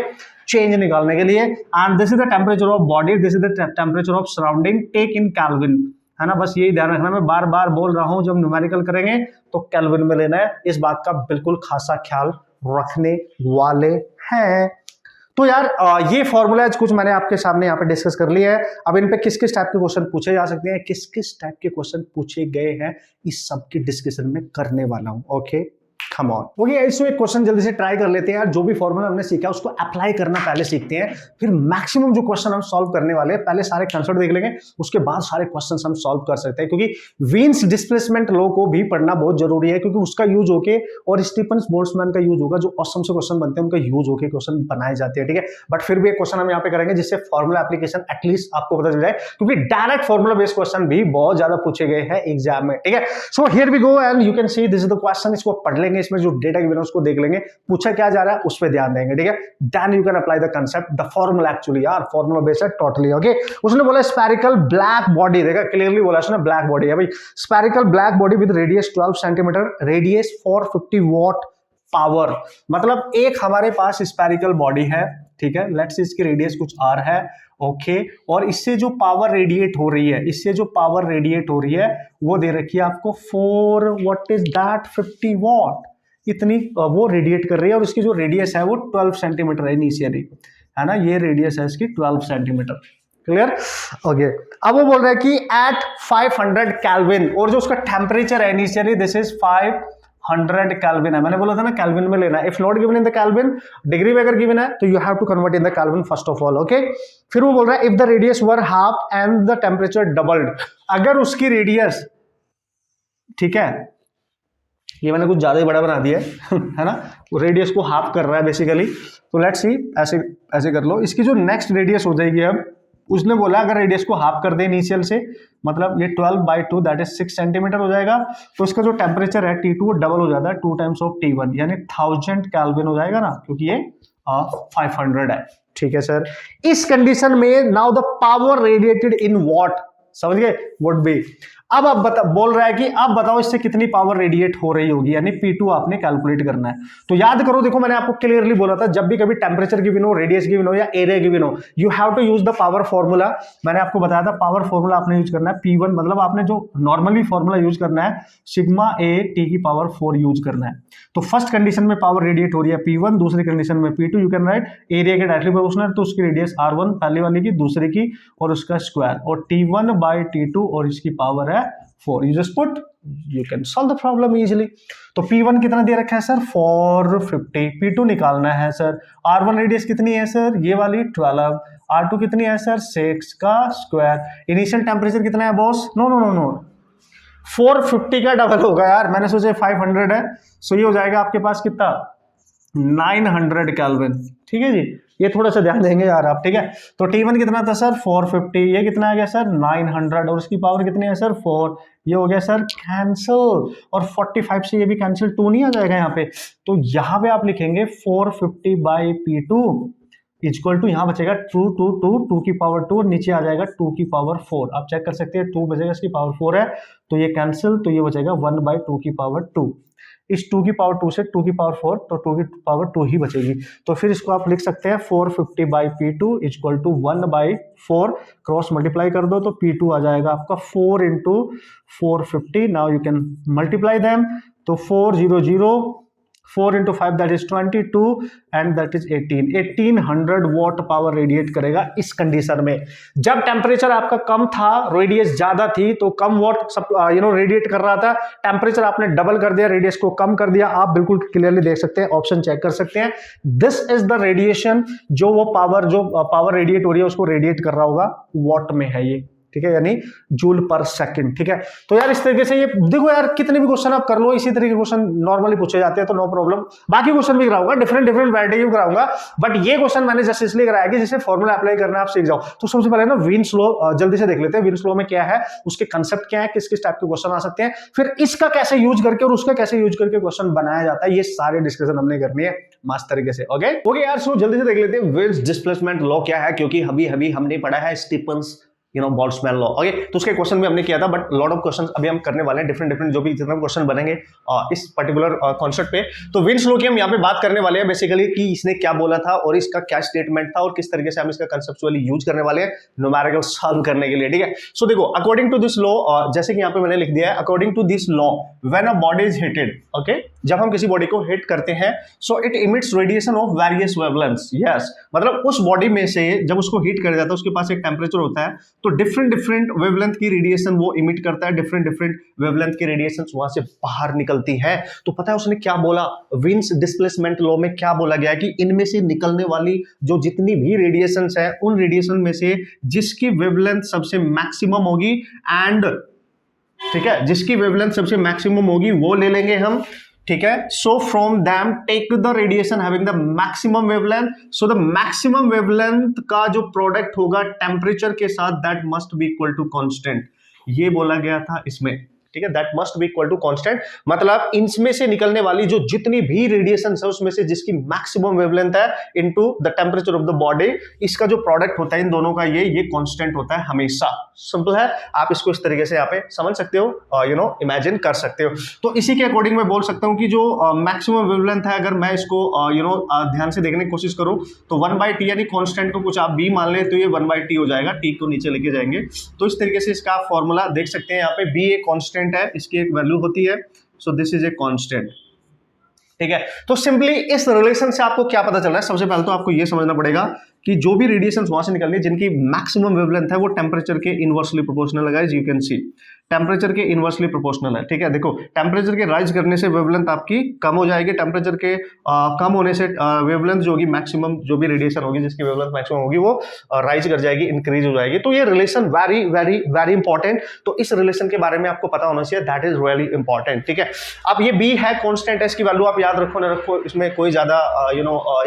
चेंज निकालने के लिए। And this is the temperature of body, this is the temperature of surrounding, take in kelvin, है ना। बस यही ध्यान रखना, मैं बार बार बोल रहा हूं जब न्यूमेरिकल करेंगे तो केल्विन में लेना है, इस बात का बिल्कुल खासा ख्याल रखने वाले हैं। तो यार ये फॉर्मूला कुछ मैंने आपके सामने यहाँ पे डिस्कस कर लिया है। अब इन पे किस किस टाइप के क्वेश्चन पूछे जा सकते हैं, किस किस टाइप के क्वेश्चन पूछे गए हैं, इस सब की डिस्कशन में करने वाला हूं। Okay come on. ओके इसमें एक क्वेश्चन जल्दी से ट्राई कर लेते हैं यार। जो भी फॉर्मूला हमने सीखा उसको अप्लाई करना पहले सीखते हैं, फिर मैक्सिमम जो क्वेश्चन हम सॉल्व करने वाले हैं पहले सारे कंसेप्ट देख लेंगे, उसके बाद सारे क्वेश्चंस हम सॉल्व कर सकते हैं। क्योंकि वीन्स डिस्प्लेसमेंट लॉ को भी पढ़ना बहुत जरूरी है, क्योंकि उसका यूज होके और स्टीफन बोल्ट्जमैन का यूज होगा, जो ऑसम से क्वेश्चन बनते हैं उनका यूज होके क्वेश्चन बनाए जाते हैं, ठीक है। बट फिर भी एक क्वेश्चन हम यहाँ पे करेंगे जिससे फॉर्मूला एप्लीकेशन एटलीस्ट आपको पता चल जाए, क्योंकि डायरेक्ट फॉर्मूला बेस्ड क्वेश्चन भी बहुत ज्यादा पूछे गए हैं एग्जाम में, ठीक है। So here we go and you can see this is the question. इसको पढ़ लेंगे, इसमें जो डेटा गिवन उसको देख लेंगे, पूछा क्या जा रहा है उस पर ध्यान देंगे, ठीक है। Then you can apply the concept, the formula actually यार फॉर्मूला बेस्ड है टोटली। ओके उसने बोला स्फेरिकल ब्लैक बॉडी, देखा क्लियरली बोला उसने ब्लैक बॉडी है भाई, spherical black body with radius 12 centimetre, radius 450 watt power. मतलब एक हमारे पास स्फेरिकल बॉडी है, ठीक है, लेट्स से इसकी रेडियस कुछ आर है, ओके और इससे जो पावर रेडिएट हो रही है, इससे जो पावर रेडिएट हो रही है वो दे रखी है आपको 4 व्हाट इज दैट 50 वॉट, इतनी वो रेडिएट कर रही है और इसकी जो रेडियस है वो 12 सेंटीमीटर है इनिशियली, है ना, ये रेडियस है इसकी 12 सेंटीमीटर, क्लियर। ओके अब वो बोल रहा है कि एट 500 केल्विन, और जो उसका टेम्परेचर है इनिशियली दिस इज 500 केल्विन है, मैंने बोला था ना केल्विन में लेना है। If not given in the kelvin, degree में अगर गिवन है तो you have to convert in the kelvin first of all, okay. फिर वो बोल रहा है if the radius were half and the temperature doubled, अगर उसकी रेडियस, ठीक है, ये मैंने कुछ ज्यादा ही बड़ा बना दिया है ना, वो रेडियस को हाफ कर रहा है बेसिकली। तो लेट्स सी, ऐसे ऐसे कर लो, इसकी जो नेक्स्ट रेडियस हो जाएगी, अब उसने बोला अगर रेडियस को हाफ कर दे इनिशियल से, मतलब ये 12/2 दैट इज 6 सेंटीमीटर हो जाएगा, तो इसका जो टेम्परेचर है T2 वो डबल हो जाता है 2 टाइम्स ऑफ T1, यानी 1000 केल्विन हो जाएगा ना, क्योंकि ये 500 है, ठीक है सर। इस कंडीशन में now the power radiated in what, समझ गए, वुड बी। अब आप बोल रहा है कि अब बताओ इससे कितनी पावर रेडिएट हो रही होगी, यानी P2 आपने कैलकुलेट करना है। तो याद करो, देखो मैंने आपको क्लियरली बोला था जब भी कभी टेम्परेचर गिवन हो, रेडियस गिवन हो या एरिया गिवन हो, you have to use the power formula. मैंने आपको बताया था पावर फॉर्मूला आपने यूज करना है P1, मतलब आपने जो नॉर्मली फॉर्मूला यूज करना है सिग्मा A T की पावर 4 यूज करना है। तो फर्स्ट कंडीशन में पावर रेडिएट हो रही है P1, दूसरी कंडीशन में P2, you can write area के डायरेक्टली प्रोपोर्शनल, तो उसकी रेडियस R1 पहली वाली की, दूसरी की और उसका स्क्वायर, और T1/T2 और इसकी पावर है 4, you just put, you can solve the problem easily। तो P1 कितना दे रखा है सर 450, P2 निकालना है सर, R1 रेडियस कितनी है सर ये वाली 12, R2 कितनी है सर 6 का स्क्वायर, इनिशियल टेम्परेचर कितना है boss, no no no no 450 का डबल होगा यार, मैंने सोचा 500 है, सो ये हो जाएगा आपके पास कितना 900 केल्विन, ठीक है जी, ये थोड़ा सा ध्यान देंगे यार आप, ठीक है। तो T1 कितना था सर 450, ये कितना आ गया सर 900 और उसकी पावर कितनी है सर 4, ये हो गया सर कैंसिल, और 45 से ये भी कैंसिल, 2 नहीं आ जाएगा यहाँ पे, तो यहाँ पे आप लिखेंगे 450/P2 इक्वल टू, यहाँ बचेगा 2 की पावर 2, नीचे आ जाएगा 2 की पावर 4, आप चेक कर सकते हैं 2 बचेगा, इसकी पावर 4 है तो ये कैंसिल, तो ये बचेगा 1/2 की पावर 2, इस 2 की पावर 2 से 2 की पावर 4, तो 2 की पावर 2 ही बचेगी। तो फिर इसको आप लिख सकते हैं 450/P2 equal to 1/4, cross multiply कर दो तो P2 आ जाएगा आपका 4 × 450, now you can multiply them, तो 4 × 5 that is 22 and that is 1800 what power radiate करेगा इस कंडीशन में। जब टेम्परेचर आपका कम था, रेडियस ज्यादा थी, तो कम वॉट रेडिएट कर रहा था, टेम्परेचर आपने डबल कर दिया, रेडियस को कम कर दिया, आप बिल्कुल क्लियरली देख सकते हैं, ऑप्शन चेक कर सकते हैं, दिस इज द रेडिएशन, जो पावर रेडिएट हो रही है उसको रेडिएट कर रहा होगा वॉट में है ये, ठीक है, यानी जूल पर सेकंड। ठीक है, तो यार इस तरीके से ये देखो यार, कितने भी क्वेश्चन आप कर लो, इसी तरीके के क्वेश्चन नॉर्मली पूछे जाते हैं, तो नो प्रॉब्लम। बाकी क्वेश्चन भी कराऊंगा, डिफरेंट वैरायटी भी कराऊंगा, बट ये क्वेश्चन मैंने जस्ट इसलिए कराया कि जिससे फॉर्मूला अप्लाई करना आप सीख जाओ। तो सबसे पहले ना विन्स लॉ जल्दी से देख लेते हैं। विन्स लॉ में क्या है, उसके कंसेप्ट क्या है, किस किस टाइप के क्वेश्चन आ सकते हैं, फिर इसका कैसे यूज करके और उसका कैसे यूज करके क्वेश्चन बनाया जाता है, ये सारे डिस्कशन हमने करनी है मस्त तरीके से। ओके यार, सो जल्दी से देख लेते हैं विन्स डिस्प्लेसमेंट लॉ क्या है, क्योंकि अभी हमने पढ़ा है स्टीफन्स बोल्ट्जमैन लॉ। ओके, तो उसके क्वेश्चन भी हमने किया था, बट लॉट ऑफ क्वेश्चंस अभी हम करने वाले हैं, डिफरेंट जो भी जितना क्वेश्चन बनेंगे इस पर्टिकुलर कॉन्सेप्ट पे। तो विन्स लॉ की हम यहाँ पे बात करने वाले हैं बेसिकली कि इसने क्या बोला था और इसका क्या स्टेटमेंट था और किस तरीके से हम इसका कंसेप्चुअली यूज करने वाले हैं न्यूमेरिकल सॉल्व करने के लिए। ठीक है, सो देखो, अकॉर्डिंग टू दिस लॉ, जैसे कि यहाँ पे मैंने लिख दिया है, according to this law when a body is heated, okay, जब हम किसी बॉडी को हिट करते हैं, so it emits radiation of various wavelengths. Yes, मतलब उस बॉडी में से जब उसको हिट कर जाता है, उसके पास एक टेम्परेचर होता है, तो डिफरेंट वेवलेंथ की रेडिएशन वो इमिट करता है, डिफरेंट वेवलेंथ की रेडिएशंस वहां से बाहर निकलती है। तो पता है उसने क्या बोला, विन्स डिस्प्लेसमेंट लॉ में क्या बोला गया कि इनमें से निकलने वाली जो जितनी भी रेडिएशंस है, उन रेडिएशन में से जिसकी वेवलेंथ सबसे मैक्सिमम होगी, एंड ठीक है, जिसकी वेवलेंथ सबसे मैक्सिमम होगी वो ले लेंगे हम। ठीक है, so from them take the radiation having the maximum wavelength, so the maximum wavelength का जो प्रोडक्ट होगा टेम्परेचर के साथ, that must be equal to constant. ये बोला गया था इसमें। ठीक है, that must be equal to constant, मतलब इनमें से निकलने वाली जो जितनी भी रेडिएशन है उसमें से जिसकी मैक्सिमम वेवलेंथ है into the temperature of the body, इसका जो प्रोडक्ट होता है इन दोनों का ये कांस्टेंट होता है हमेशा। सिंपल है, आप इसको इस तरीके से यहाँ पे समझ सकते हो, इमेजिन कर सकते हो। तो इसी के अकॉर्डिंग मैं बोल सकता हूँ कि जो मैक्सिमम वेवलेंथ है, अगर मैं इसको ध्यान से देखने की कोशिश करूँ तो 1/t, यानी कांस्टेंट को कुछ आप b मान ले तो ये 1/t हो जाएगा, t को नीचे लेके जाएंगे। तो इस तरीके से इसका फॉर्मूला देख सकते हैं, यहाँ पे b एक कांस्टेंट है, इसकी एक वैल्यू होती है, so this is a constant. ठीक है, तो सिंपली इस रिलेशन से आपको क्या पता चल रहा है, सबसे पहले तो आपको यह समझना पड़ेगा कि जो भी रेडिएशन वहां से निकल रही है जिनकी मैक्सिमम वेवलेंथ है वो टेम्परेचर के इनवर्सली प्रोपोर्शनल है guys, you can C temperature के इनवर्सली प्रोपोर्शनल है। ठीक है, देखो टेम्परेचर के राइज करने से वेवलेंथ आपकी कम हो जाएगी, टेम्परेचर के कम होने से वेवलेंथ जो होगी मैक्सिमम, जो भी रेडिएशन होगी जिसकी वेवलेंथ मैक्सिमम होगी वो राइज कर जाएगी, इंक्रीज हो जाएगी। तो ये relation very very very important, तो इस रिलेशन के बारे में आपको पता होना चाहिए, दैट इज रियली इंपॉर्टेंट। ठीक है, अब ये बी है कांस्टेंट है, इसकी वैल्यू आप याद रखो ना रखो, इसमें कोई ज्यादा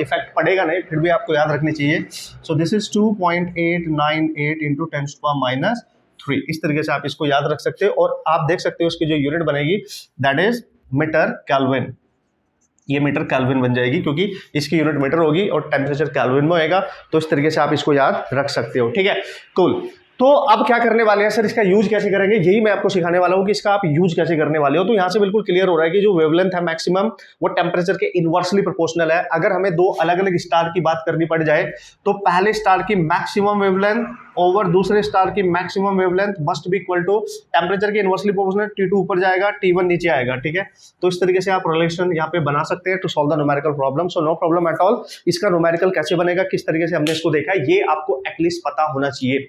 इफेक्ट पड़ेगा नहीं, फिर भी आपको याद रखनी चाहिए। सो दिस इज 2.898 इंटू 10⁻³ इस तरीके से आप इसको याद रख सकते हो, और आप देख सकते हो इसकी जो यूनिट बनेगी दैट इज मीटर केल्विन। ये मीटर केल्विन बन जाएगी क्योंकि इसकी यूनिट मीटर होगी और टेम्परेचर केल्विन में होएगा, तो इस तरीके से आप इसको याद रख सकते हो। ठीक है, कूल। तो अब क्या करने वाले हैं सर, इसका यूज कैसे करेंगे, यही मैं आपको सिखाने वाला हूं कि इसका आप यूज कैसे करने वाले हो। तो यहां से बिल्कुल क्लियर हो रहा है कि जो वेवलेंथ है मैक्सिमम वो टेम्परेचर के इनवर्सली प्रोपोर्शनल है। अगर हमें दो अलग अलग स्टार की बात करनी पड़ जाए तो पहले स्टार की मैक्सिमम वेवलेंथ ओवर दूसरे स्टार की maximum wavelength must be equal to temperature के इनवर्सली प्रोपोर्शनल, T2 ऊपर जाएगा, T1 नीचे आएगा। ठीक है, तो इस तरीके से आप रिलेशन यहाँ पे बना सकते हैं to solve the numerical problem. So no problem at all, इसका न्यूमेरिकल कैसे बनेगा, किस तरीके से हमने इसको देखा है, ये आपको एटलीस्ट पता होना चाहिए।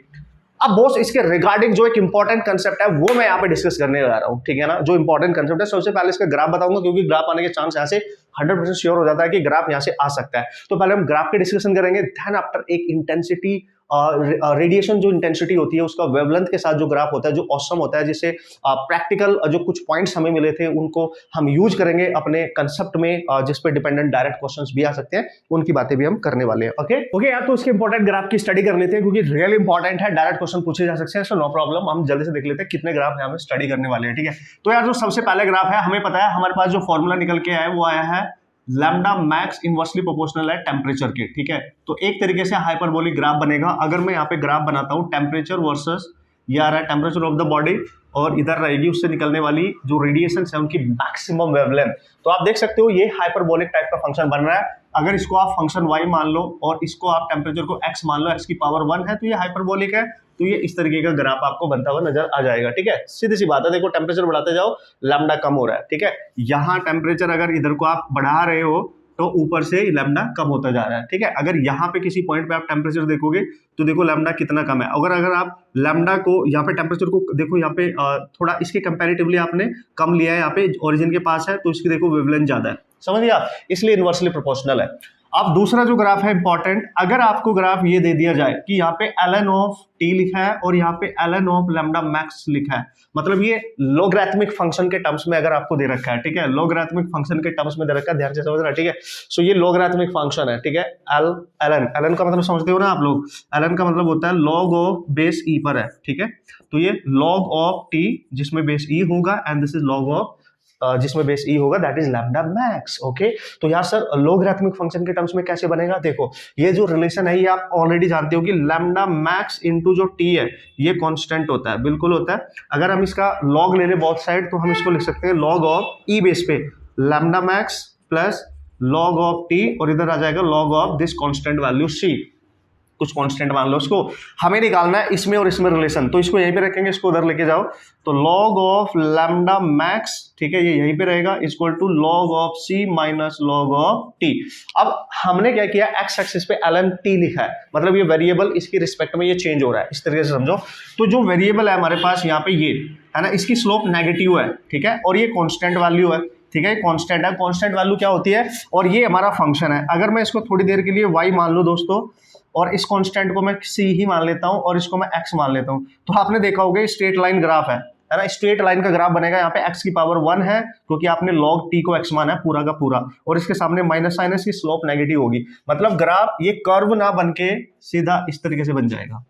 अब बॉस इसके रिगार्डिंग जो एक इंपॉर्टेंट कंसेप्ट है वो मैं यहाँ पे डिस्कस करने जा रहा हूँ। ठीक है ना, जो इंपॉर्टेंट कंसेप्ट है, सबसे पहले इसका ग्राफ बताऊंगा, क्योंकि ग्राफ आने के चांस यहाँ से 100% श्योर हो जाता है कि ग्राफ यहाँ से आ सकता है। तो पहले हम ग्राफ के डिस्कशन करेंगे, देन आफ्टर एक इंटेंसिटी रेडिएशन जो इंटेंसिटी होती है उसका वेवलेंथ के साथ जो ग्राफ होता है, जो ऑसम होता है, जिससे प्रैक्टिकल जो कुछ पॉइंट्स हमें मिले थे उनको हम यूज करेंगे अपने कंसेप्ट में, जिस पे डिपेंडेंट डायरेक्ट क्वेश्चंस भी आ सकते हैं, उनकी बातें भी हम करने वाले हैं। ओके यार, तो उसके इंपॉर्टेंट ग्राफ की स्टडी कर लेते हैं क्योंकि रियल इंपॉर्टेंट है, डायरेक्ट क्वेश्चन पूछे जा सकते हैं। सो नो प्रॉब्लम, हम जल्दी से देख लेते हैं कितने ग्राफ है हमें स्टडी करने वाले हैं। ठीक है, तो यार जो सबसे पहले ग्राफ है, हमें पता है हमारे पास जो फॉर्मूला निकल के आया है वो आया है लैम्डा मैक्स इनवर्सली प्रोपोर्शनल है टेम्परेचर के। ठीक है, तो एक तरीके से हाइपरबोलिक ग्राफ बनेगा। अगर मैं यहाँ पे ग्राफ बनाता हूँ टेम्परेचर वर्सेस, ये आ रहा है टेम्परेचर ऑफ द बॉडी, और इधर रहेगी उससे निकलने वाली जो रेडिएशन है उनकी मैक्सिमम वेवलेंथ। तो आप देख सकते हो ये हाइपरबोलिक टाइप का फंक्शन बन रहा है। अगर इसको आप फंक्शन y मान लो और इसको आप टेम्परेचर को x मान लो, x की पावर 1 है, तो ये हाइपरबोलिक है। तो ये इस तरीके का ग्राफ आपको बनता हुआ नजर आ जाएगा। ठीक है, सीधी सी बात है, देखो टेम्परेचर बढ़ाते जाओ, लैम्डा कम हो रहा है। ठीक है, यहाँ टेम्परेचर अगर इधर को आप बढ़ा रहे हो तो ऊपर से लैम्डा कम होता जा रहा है। ठीक है, अगर यहाँ पे किसी पॉइंट पे आप टेम्परेचर देखोगे तो देखो लैम्डा कितना कम है। अगर आप लैम्डा को यहाँ पे टेम्परेचर को देखो, यहाँ पे थोड़ा इसके कंपैरेटिवली आपने कम लिया है, यहाँ पे ओरिजिन के पास है, तो इसकी देखो वेवलेंथ ज्यादा है, समझ गया, इसलिए इनवर्सली प्रोपोर्शनल है। अब दूसरा जो ग्राफ है इंपॉर्टेंट, अगर आपको ग्राफ ये दे दिया जाए कि यहाँ पे ln ऑफ t लिखा है और यहाँ पे ln ऑफ लैम्डा मैक्स लिखा है, मतलब ये लोगरिथमिक फंक्शन के टर्म्स में अगर आपको दे रखा है, ठीक है, लोगरिथमिक फंक्शन के टर्म्स में दे रखा है, ध्यान से समझना, ठीक है। सो ये लोगरिथमिक फंक्शन है, ठीक है। ln का मतलब समझते हो ना आप लोग, ln का मतलब होता है log ऑफ बेस e पर है, ठीक है। तो ये log ऑफ t जिसमें बेस e होगा and this is log of जिसमें बेस ई होगा, that is lambda max. Okay, तो यार सर लोगरिथमिक फंक्शन के टर्म्स में कैसे बनेगा? देखो ये जो रिलेशन है ये आप ऑलरेडी जानते हो कि लैम्डा मैक्स इनटू जो टी है ये कांस्टेंट होता है, बिल्कुल होता है। अगर हम इसका लॉग ले लें बोथ साइड तो हम इसको लिख सकते हैं लॉग ऑफ ई बेस पे lambda max plus log of T, और इधर आ जाएगा log of this constant value C, कुछ कांस्टेंट मान लो, उसको हमें निकालना है इसमें और इसमें रिलेशन, तो इसको यहीं पे रखेंगे, इसको उधर लेके जाओ, तो log ऑफ लैम्डा मैक्स, ठीक है, ये यहीं पे रहेगा, equal to log of c minus log of t। अब हमने क्या किया, x एक्सिस पे ln t लिखा है, मतलब ये वेरिएबल इसकी रिस्पेक्ट में ये चेंज हो रहा है, इस तरीके से समझो। तो जो वेरिएबल है हमारे पास यहाँ पे ये है ना, इसकी स्लोप नेगेटिव है, ठीक है, और ये कॉन्स्टेंट वैल्यू है, ठीक है, कांस्टेंट है। कांस्टेंट वैल्यू क्या होती है, और ये हमारा फंक्शन है। अगर मैं इसको थोड़ी देर के लिए y मान लूं दोस्तों, और इस कांस्टेंट को मैं c ही मान लेता हूं और इसको मैं x मान लेता हूं, तो आपने देखा होगा स्ट्रेट लाइन ग्राफ है ना, स्ट्रेट लाइन का ग्राफ बनेगा। यहाँ पे x की पावर 1 है क्योंकि आपने log t को x माना है पूरा का पूरा, और इसके सामने माइनस साइन है, इसकी स्लोप नेगेटिव होगी, मतलब ग्राफ ये कर्व ना बनके सीधा इस तरीके से बन जाएगा,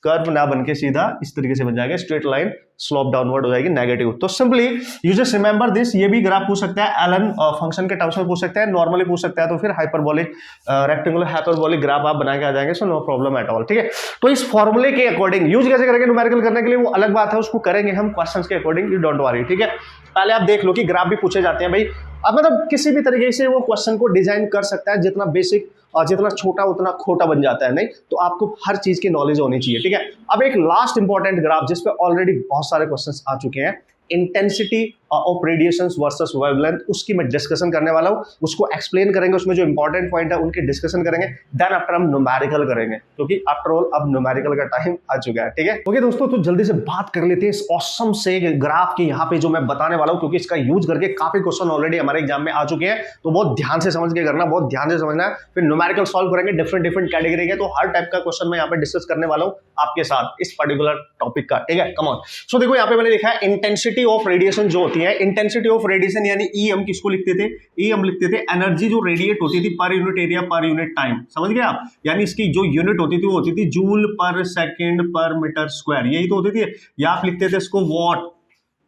कर्व ना बनके सीधा इस तरीके से बन जाएगा, स्ट्रेट लाइन स्लोप डाउनवर्ड हो जाएगी नेगेटिव। तो simply you just remember this, ये भी ग्राफ पूछ सकता है, ln फंक्शन के टर्म्स में पूछ सकता है, नॉर्मली पूछ सकता है, तो फिर हाइपरबोलिक रेक्टेंगुलर हाइपरबोलिक ग्राफ आप बना के आ जाएंगे, so no problem at all, ठीक है। तो इस फॉर्मूले के अकॉर्डिंग यूज कैसे करेंगे न्यूमेरिकल करने के लिए, वो अलग बात है, उसको करेंगे हम क्वेश्चंस के अकॉर्डिंग, यू डोंट वरी, ठीक है। पहले आप देख लो कि ग्राफ भी पूछे जाते हैं भाई, अब मतलब किसी भी तरीके से वो क्वेश्चन को डिजाइन कर सकता है, जितना बेसिक और जितना छोटा उतना खोटा बन जाता है, नहीं तो आपको हर चीज की नॉलेज होनी चाहिए, ठीक है। अब एक लास्ट इंपॉर्टेंट ग्राफ जिस पे ऑलरेडी बहुत सारे क्वेश्चंस आ चुके हैं, intensity of radiations versus wavelength, उसकी मैं डिस्कशन करने वाला हूं, उसको एक्सप्लेन करेंगे, उसमें जो इंपॉर्टेंट पॉइंट है उनकी डिस्कशन करेंगे, देन आफ्टर हम न्यूमेरिकल करेंगे, क्योंकि आफ्टर ऑल अब न्यूमेरिकल का टाइम आ चुका है, ठीक है। ओके दोस्तों, तो जल्दी से बात कर लेते हैं इस ऑसम से ग्राफ की यहाँ पे जो मैं बताने वाला हूँ, क्योंकि इसका यूज करके काफी क्वेश्चन ऑलरेडी हमारे एग्जाम में आ चुके हैं, तो बहुत ध्यान से समझ के करना, बहुत ध्यान से समझना है, फिर न्यूमेरिकल सॉल्व करेंगे, डिफरेंट कैटेगरी के, तो हर टाइप का क्वेश्चन मैं यहाँ पे डिस्कस करने वाला हूँ आपके साथ इस पर्टिकुलर टॉपिक का, ठीक है। कम ऑन, सो देखो यहाँ पे मैंने लिखा है इंटेंसिटी ऑफ रेडिएशन जो होती है, इंटेंसिटी ऑफ रेडिएशन यानी ई हम किसको लिखते थे, ई हम लिखते थे एनर्जी जो रेडिएट होती थी per unit area per unit time, समझ गए आप, यानी इसकी जो यूनिट होती थी वो होती थी जूल पर सेकंड पर मीटर स्क्वायर, यही तो होती थी, या आप लिखते थे इसको वॉट,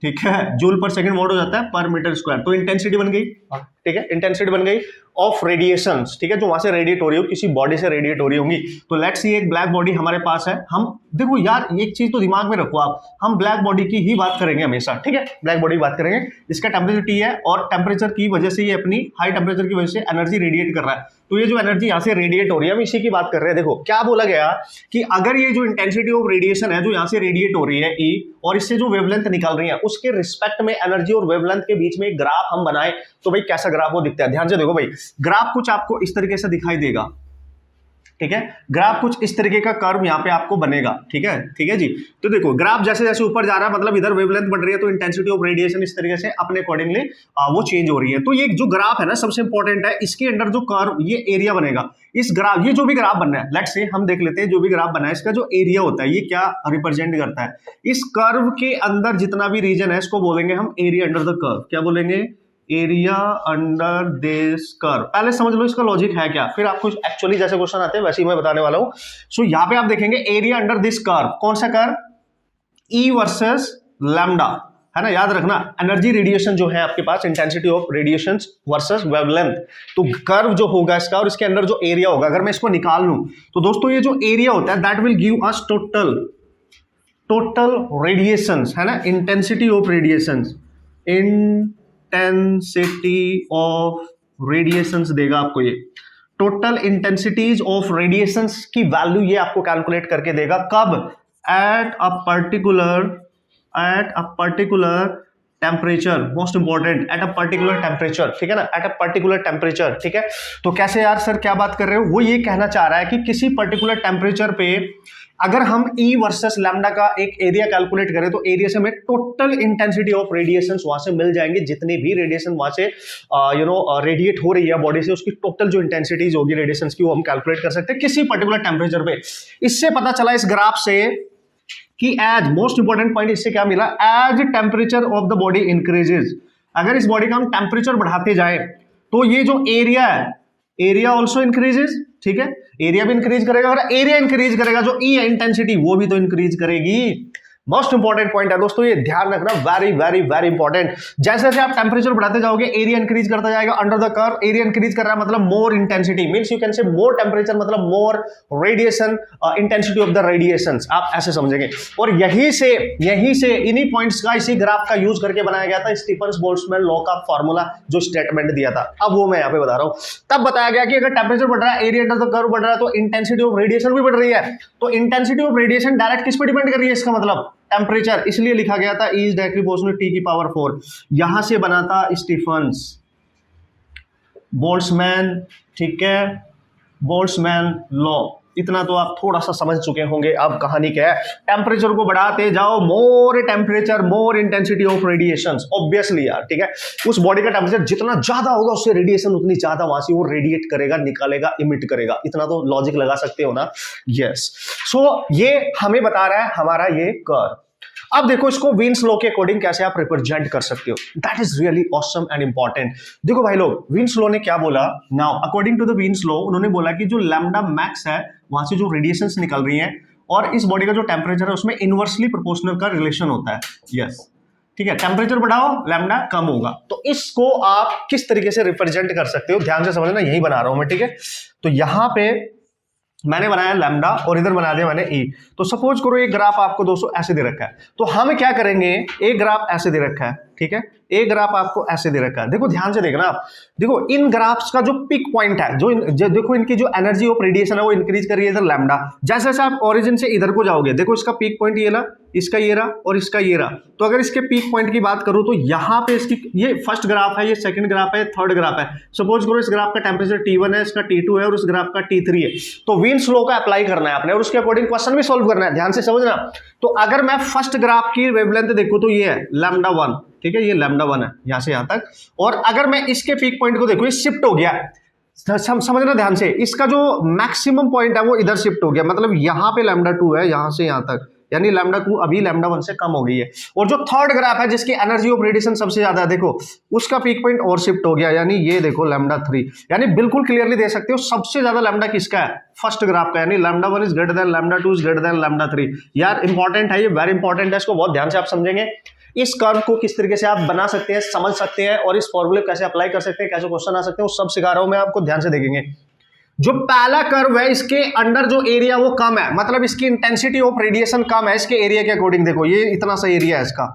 ठीक है, जूल पर सेकंड वॉट हो जाता है पर मीटर स्क्वायर, तो इंटेंसिटी बन गई, ठीक है, इंटेंसिटी बन गई ऑफ रेडिएशंस, ठीक है, जो वहां से रेडिएट हो रही हो, किसी बॉडी से रेडिएट हो रही होंगी। तो लेट्स सी एक ब्लैक बॉडी हमारे पास है, हम देखो यार एक चीज तो दिमाग में रखो आप, हम ब्लैक बॉडी की ही बात करेंगे हमेशा, ठीक है, ब्लैक बॉडी की बात करेंगे, इसका टेम्परेचर टी है और टेम्परेचर की वजह से ये अपनी हाई टेम्परेचर की वजह से एनर्जी रेडिएट कर रहा है, तो ये जो एनर्जी यहाँ से रेडिएट हो रही है हम इसी की बात कर रहे हैं। देखो क्या बोला गया कि अगर ये जो इंटेंसिटी ऑफ रेडिएशन है जो यहाँ से रेडिएट हो रही है ई, और इससे जो वेवलेंथ निकल रही है उसके रिस्पेक्ट में एनर्जी और वेवलेंथ के बीच में एक ग्राफ हम बनाए, तो भाई कैसा ग्राफ वो दिखता है, ध्यान से देखो भाई, ग्राफ कुछ आपको इस तरीके से दिखाई देगा, ठीक है, ग्राफ कुछ इस तरीके का कर्व यहाँ पे आपको बनेगा, ठीक है जी। तो देखो ग्राफ जैसे जैसे ऊपर जा रहा है, मतलब इधर वेवलेंथ बढ़ रही है, तो इंटेंसिटी ऑफ रेडिएशन इस तरीके से अपने अकॉर्डिंगली वो चेंज हो रही है। तो ये जो ग्राफ है ना सबसे इंपॉर्टेंट है, इसके अंडर जो कर्व ये एरिया बनेगा, इस ग्राफ ये जो भी ग्राफ बनना है, लेट्स से हम देख लेते हैं जो भी ग्राफ बना है इसका जो एरिया होता है ये क्या रिप्रेजेंट करता है, इस कर्व के अंदर जितना भी रीजन है इसको बोलेंगे हम एरिया अंडर द कर्व, क्या बोलेंगे, एरिया अंडर दिस कर्व। पहले समझ लो इसका लॉजिक है क्या, फिर आपको एक्चुअली जैसे क्वेश्चन आते हैं वैसे ही मैं बताने वाला हूं। सो यहाँ पे आप देखेंगे एरिया अंडर दिस कर्व, कौन सा कर्व, ई वर्सेस लैम्डा, है ना, याद रखना एनर्जी रेडिएशन जो है आपके पास, intensity of radiation versus wavelength, तो कर्व जो होगा इसका और इसके अंदर जो एरिया होगा, अगर मैं इसको निकाल लूं तो दोस्तों ये जो एरिया होता है that will give us total radiations, है ना, intensity of radiations, intensity of radiations देगा आपको, ये टोटल इंटेंसिटीज ऑफ रेडिएशंस की वैल्यू ये आपको कैलकुलेट करके देगा, कब, at a particular temperature, most important at a particular temperature, ठीक है ना, एट अ पर्टिकुलर टेम्परेचर, ठीक है। तो कैसे यार सर क्या बात कर रहे हो, वो ये कहना चाह रहा है कि किसी पर्टिकुलर टेम्परेचर पे अगर हम E वर्सेस लैम्डा का एक एरिया कैलकुलेट करें तो एरिया से हमें टोटल इंटेंसिटी ऑफ रेडिएशन वहां से मिल जाएंगे, जितनी भी रेडिएशन वहां से रेडिएट हो रही है बॉडी से, उसकी टोटल जो इंटेंसिटीज होगी रेडिएशन की वो हम कैलकुलेट कर सकते हैं किसी पर्टिकुलर टेम्परेचर पे। इससे पता चला इस ग्राफ से कि एज मोस्ट इंपॉर्टेंट पॉइंट इससे क्या मिला, as temperature of the body increases, अगर इस बॉडी का हम टेम्परेचर बढ़ाते जाए तो ये जो एरिया है एरिया ऑल्सो इंक्रीजेज, ठीक है, एरिया भी इंक्रीज करेगा। अगर एरिया इंक्रीज करेगा जो ई है इंटेंसिटी वो भी तो इंक्रीज करेगी। मोस्ट इंपॉर्टेंट पॉइंट है दोस्तों, ये ध्यान रखना, वेरी वेरी वेरी इंपॉर्टेंट। जैसे जैसे आप टेम्परेचर बढ़ाते जाओगे एरिया इंक्रीज करता जाएगा under the curve. Area increase कर रहा है मतलब more intensity, means you can say more temperature मतलब more radiation, intensity of the radiations, आप ऐसे समझेंगे। और यहीं से इन्हीं पॉइंट्स का, इसी ग्राफ का यूज करके बनाया गया था स्टीफन बोल्ट्जमैन लॉ का फॉर्मूला, जो स्टेटमेंट दिया था। अब वो मैं यहाँ पे बता रहा हूं। तब बताया गया कि अगर टेम्परेचर बढ़ रहा है, एरिया अंडर द कर्व बढ़ रहा है, तो इंटेंसिटी ऑफ रेडिएशन भी बढ़ रही है। तो इंटेंसिटी ऑफ रेडिएशन डायरेक्ट किस पे डिपेंड कर रही है, इसका मतलब टेम्परेचर, इसलिए लिखा गया था E is directly proportional T की पावर 4। यहां से बना था स्टीफन्स बोल्ट्जमैन, ठीक है, बोल्ट्जमैन लॉ। इतना तो आप थोड़ा सा समझ चुके होंगे। अब कहानी क्या है, टेम्परेचर को बढ़ाते जाओ, more temperature more intensity of radiations, obviously यार, ठीक है। उस बॉडी का टेम्परेचर जितना ज्यादा होगा उससे रेडिएशन उतनी ज्यादा वहां से वो रेडिएट करेगा, निकालेगा, इमिट करेगा। इतना तो लॉजिक लगा सकते हो ना, यस। सो ये हमें बता रहा है हमारा ये कर्व। अब देखो इसको वीन्स लॉ के अकॉर्डिंग कैसे आप रिप्रेजेंट कर सकते हो, that is really awesome and important. देखो भाई लोग, वीन्स लॉ ने क्या बोला, now according to the Wien's law, उन्होंने बोला कि जो लैम्डा मैक्स है वहां से जो रेडिएशंस निकल रही हैं और इस बॉडी का जो टेम्परेचर है उसमें इनवर्सली प्रोपोर्शनल का रिलेशन होता है, यस, ठीक है। टेम्परेचर बढ़ाओ लैम्डा कम होगा। तो इसको आप किस तरीके से रिप्रेजेंट कर सकते हो, ध्यान से समझना, यही बना रहा हूं मैं, ठीक है। तो यहां पे मैंने बनाया लैम्डा और इधर बना दिया मैंने E। तो सपोज करो एक ग्राफ आपको दोस्तों ऐसे दे रखा है, तो हम क्या करेंगे, एक ग्राफ ऐसे दे रखा है, ठीक है, एक ग्राफ आपको ऐसे दे रखा है। देखो ध्यान से देखना आप, देखो इन ग्राफ्स का जो पिक पॉइंट है, जो देखो इनकी जो एनर्जी ऑफ रेडिएशन है वो इंक्रीज कर रही है इधर लैम्डा। जैसे जैसे आप ओरिजिन से इधर को जाओगे, देखो इसका पीक पॉइंट ये रहा, इसका ये रहा और इसका ये रहा। तो अगर इसके पीक पॉइंट की बात करूं तो यहाँ पे इसकी ये फर्स्ट ग्राफ है, ये सेकंड ग्राफ है, थर्ड ग्राफ है। सपोज करो इस ग्राफ का टेम्परेचर T1 है, इसका T2 है और इस ग्राफ का T3 है। तो वीन्स लॉ का अप्लाई करना है आपने और उसके अकॉर्डिंग क्वेश्चन भी सोल्व करना है, ध्यान से समझना। तो अगर मैं फर्स्ट ग्राफ की वेवलेंथ देखूं तो ये है लैम्डा 1, ठीक है, ये लैम्डा 1 है यहां से यहां तक। और अगर मैं इसके पीक पॉइंट को देखूं, ये शिफ्ट हो गया, समझना ध्यान से, इसका जो मैक्सिमम पॉइंट है वो इधर शिफ्ट हो गया, मतलब यहां पे लैम्डा 2 है यहां से यहां तक, यानी लैम्डा 2 अभी लैम्डा 1 से कम हो गई है। और जो थर्ड ग्राफ है जिसकी एनर्जी ऑफ रेडिएशन सबसे ज्यादा है, देखो उसका पीक पॉइंट और शिफ्ट हो गया, यानी ये देखो लैम्डा 3, यानी बिल्कुल क्लियरली दे सकते हो सबसे ज्यादा लैम्डा किसका है, फर्स्ट ग्राफ का, यानी lambda 1 is greater than lambda 2 is greater than lambda 3। यार इंपॉर्टेंट है ये, वेरी इंपॉर्टेंट है, इसको बहुत ध्यान से आप समझेंगे। इस कर्व को किस तरीके से आप बना सकते हैं, समझ सकते हैं और इस फॉर्मूले कैसे अप्लाई कर सकते हैं, कैसे क्वेश्चन आ सकते हैं, वो सब सिखा रहा हूं मैं आपको, ध्यान से देखेंगे। जो पहला कर्व है इसके अंडर जो एरिया वो कम है, मतलब इसकी इंटेंसिटी ऑफ रेडिएशन कम है इसके एरिया के अकॉर्डिंग। देखो ये इतना सा एरिया है इसका,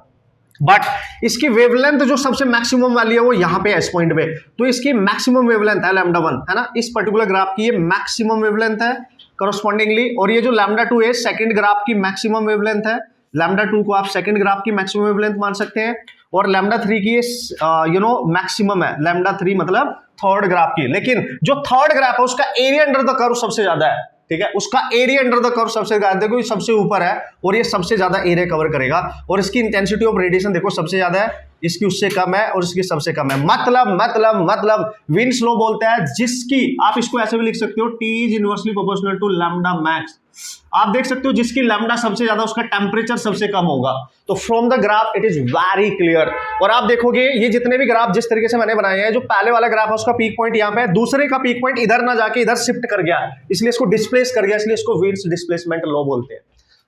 बट इसकी वेवलेंथ जो सबसे मैक्सिमम वाली है वो यहाँ पे है इस पॉइंट पे। तो इसकी मैक्सिमम वेवलेंथ है लैम्डा 1, है ना, इस पर्टिकुलर ग्राफ की ये मैक्सिमम वेवलेंथ है करस्पॉन्डिंगली। और ये जो लैम्डा 2 है सेकंड ग्राफ की मैक्सिमम वेवलेंथ है, लैम्डा 2 को आप सेकंड ग्राफ की मैक्सिमम वेवलेंथ मान सकते हैं। और लैम्डा 3 की मैक्सिमम है, लैम्डा 3 मतलब थर्ड ग्राफ की। लेकिन जो थर्ड ग्राफ है उसका एरिया अंडर द कर्व सबसे ज्यादा है, ठीक है, उसका एरिया अंडर द कर्व सबसे ज्यादा, देखो ये सबसे ऊपर है और ये सबसे ज्यादा एरिया कवर करेगा। और इसकी इंटेंसिटी ऑफ रेडिएशन देखो सबसे ज्यादा है, इसकी उससे कम है और इसकी सबसे कम है। मतलब विन्स लॉ बोलते हैं जिसकी, आप इसको ऐसे भी लिख सकते हो, T is inversely proportional to lambda max. आप देख सकते हो जिसकी लैम्डा सबसे ज्यादा उसका टेम्परेचर सबसे कम होगा। तो from the graph it is very clear. और आप देखोगे ये जितने भी ग्राफ जिस तरीके से मैंने बनाए हैं, जो पहले वाला ग्राफ है उसका पीक पॉइंट यहाँ पे है, दूसरे का पीक पॉइंट इधर ना जाके इधर शिफ्ट कर गया, इसलिए इसको डिस्प्लेस कर गया, इसलिए इसको विन्स डिस्प्लेसमेंट लॉ बोलते हैं,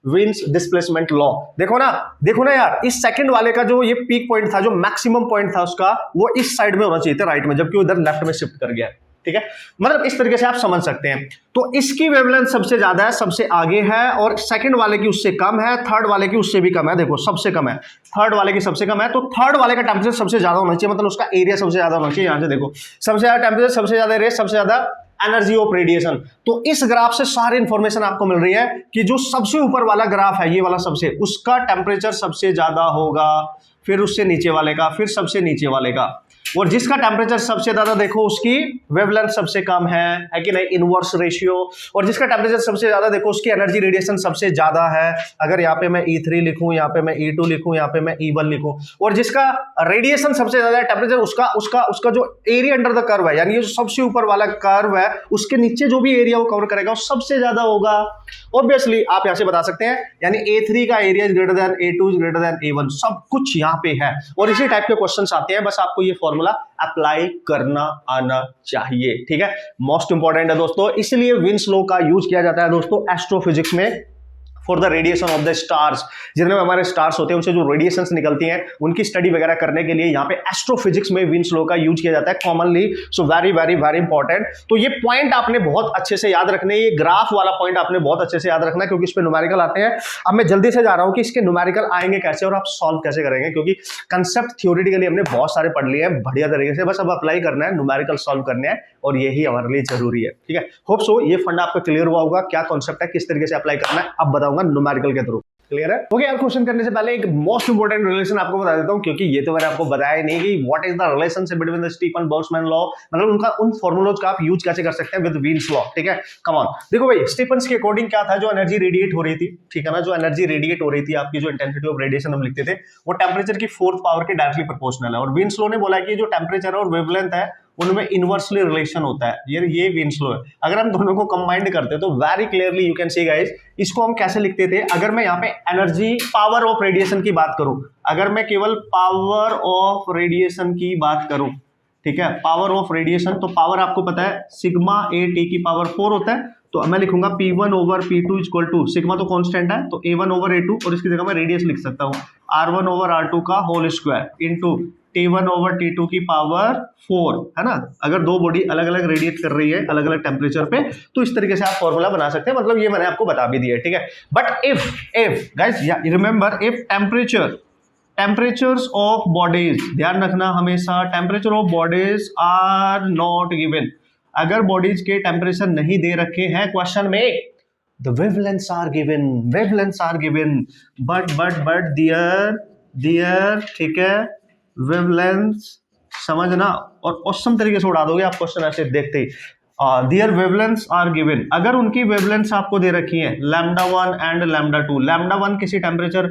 विन्स डिस्प्लेसमेंट लॉ। देखो ना यार, इस सेकंड वाले का जो ये पीक पॉइंट था, जो मैक्सिमम पॉइंट था उसका, वो इस साइड में होना चाहिए था राइट में, जबकि उधर लेफ्ट में शिफ्ट कर गया, ठीक है। मतलब इस तरीके से आप समझ सकते हैं। तो इसकी वेवलेंथ सबसे ज्यादा है, सबसे आगे है, और सेकंड वाले की उससे कम है, थर्ड वाले की उससे भी कम है, देखो सबसे कम है, थर्ड वाले की सबसे कम है। तो थर्ड वाले का टेम्परेचर सबसे ज्यादा होना चाहिए, मतलब उसका एरिया सबसे ज्यादा होना चाहिए। यहां से देखो सबसे ज्यादा टेम्परेचर, सबसे ज्यादा एरिया, सबसे ज्यादा एनर्जी ऑफ रेडिएशन। तो इस ग्राफ से सारी इंफॉर्मेशन आपको मिल रही है कि जो सबसे ऊपर वाला ग्राफ है, ये वाला सबसे, उसका टेम्परेचर सबसे ज्यादा होगा, फिर उससे नीचे वाले का, फिर सबसे नीचे वाले का। और जिसका टेम्परेचर सबसे ज्यादा देखो उसकी वेवलेंथ सबसे कम है कि नहीं, इनवर्स रेशियो। और जिसका टेम्परेचर सबसे ज्यादा देखो उसकी एनर्जी रेडिएशन सबसे ज्यादा है। अगर यहाँ पे मैं E3 लिखूं, यहाँ पे मैं E2 लिखूं, यहाँ पे मैं E1 लिखूं, और जिसका रेडिएशन सबसे ज्यादा है, टेम्परेचर उसका उसका उसका जो एरिया अंडर द कर्व है, यानी ये जो सबसे ऊपर वाला कर्व है उसके नीचे जो भी एरिया वो कवर करेगा वो सबसे ज्यादा होगा। ऑब्वियसली आप यहां से बता सकते हैं, यानी A3 का area is greater than A2 is greater than A1, सब कुछ यहां पे है। और इसी टाइप के क्वेश्चंस आते हैं, बस आपको ये फॉर्मूला अप्लाई करना आना चाहिए, ठीक है। मोस्ट इंपॉर्टेंट है दोस्तों, इसलिए विन्स लॉ का यूज किया जाता है दोस्तों एस्ट्रोफिजिक्स में for the radiation of the stars. जितने हमारे स्टार्स होते हैं उनसे जो रेडिएशंस निकलती हैं उनकी स्टडी वगैरह करने के लिए यहाँ पे एस्ट्रोफिजिक्स में विन्स लॉ का यूज किया जाता है commonly. So very very very important. तो ये पॉइंट आपने बहुत अच्छे से याद रखने, ये ग्राफ वाला पॉइंट आपने बहुत अच्छे से याद रखना, क्योंकि इस पे न्यूमेरिकल आते हैं। अब मैं जल्दी से जा रहा हूँ कि इसके न्यूमेरिकल आएंगे कैसे और आप सॉल्व कैसे करेंगे, क्योंकि कंसेप्ट थ्योरेटिकली हमने बहुत सारे पढ़ लिए हैं बढ़िया तरीके से, बस अब अप्लाई करना है, न्यूमेरिकल सॉल्व करने हैं, और यही हमारे लिए जरूरी है, ठीक है। होप सो ये फंड आपको क्लियर हुआ होगा, क्या कॉन्सेप्ट है, किस तरीके से अप्लाई करना है, अब बताऊंगा न्यूमेरिकल के थ्रू। क्लियर है? ओके यार, क्वेश्चन करने से पहले एक मोस्ट इंपोर्टेंट रिलेशन आपको बता देता हूं, क्योंकि ये तो मैंने आपको बताया नहीं कि what is the relationship between the Stefan Boltzmann law, मतलब उनका उन फॉर्मूलाज का आप यूज कैसे कर सकते हैं विद विन्स लॉ, ठीक है। कम ऑन, देखो भाई स्टीफन के अकॉर्डिंग क्या था, जो एनर्जी रेडिएट हो रही थी, ठीक है ना, जो एनर्जी रेडिएट हो रही थी, आपकी जो इंटेंसिटी ऑफ रेडिएशन हम लिखते थे, वो टेंपरेचर की फोर्थ पावर के डायरेक्टली प्रोपोर्शनल है। और विन्स लॉ ने बोला कि जो टेंपरेचर और वेवलेंथ है उनमें इनवर्सली रिलेशन होता है, ये विन्स लॉ है। अगर हम दोनों को कंबाइंड करते हैं तो very clearly you can see guys, इसको हम कैसे लिखते थे, अगर मैं यहाँ पे एनर्जी पावर ऑफ रेडिएशन की बात करूं, अगर मैं केवल पावर ऑफ रेडिएशन की बात करूं, ठीक है, पावर ऑफ रेडिएशन, तो पावर आपको पता है सिग्मा ए टी की पावर 4 होता है, तो मैं लिखूंगा P1 over P2 equal to, sigma तो कांस्टेंट है, तो A1 ओवर A2, और इसकी जगह मैं रेडियस लिख सकता हूँ R1 ओवर R2 का whole square into T1 over T2 की पावर 4, है ना। अगर दो बॉडी अलग अलग रेडिएट कर रही है अलग अलग टेम्परेचर पे, तो इस तरीके से आप फॉर्मूला बना सकते हैं, मतलब ये मैंने आपको बता भी दिया है, ठीक है। But if guys remember, if temperatures of bodies, ध्यान रखना हमेशा, temperature of bodies are not given, अगर बॉडीज के टेम्परेचर नहीं दे रखे हैं क्वेश्चन में, the wavelengths are given, but there, ठीक है, वेवलेंथ्स समझना, और ऑसम तरीके से उड़ा दोगे आप क्वेश्चन ऐसे देखते ही। देयर वेवलेंथ्स आर गिवन, अगर उनकी वेवलेंथ्स आपको दे रखी है λ1 एंड λ2, λ1 किसी टेम्परेचर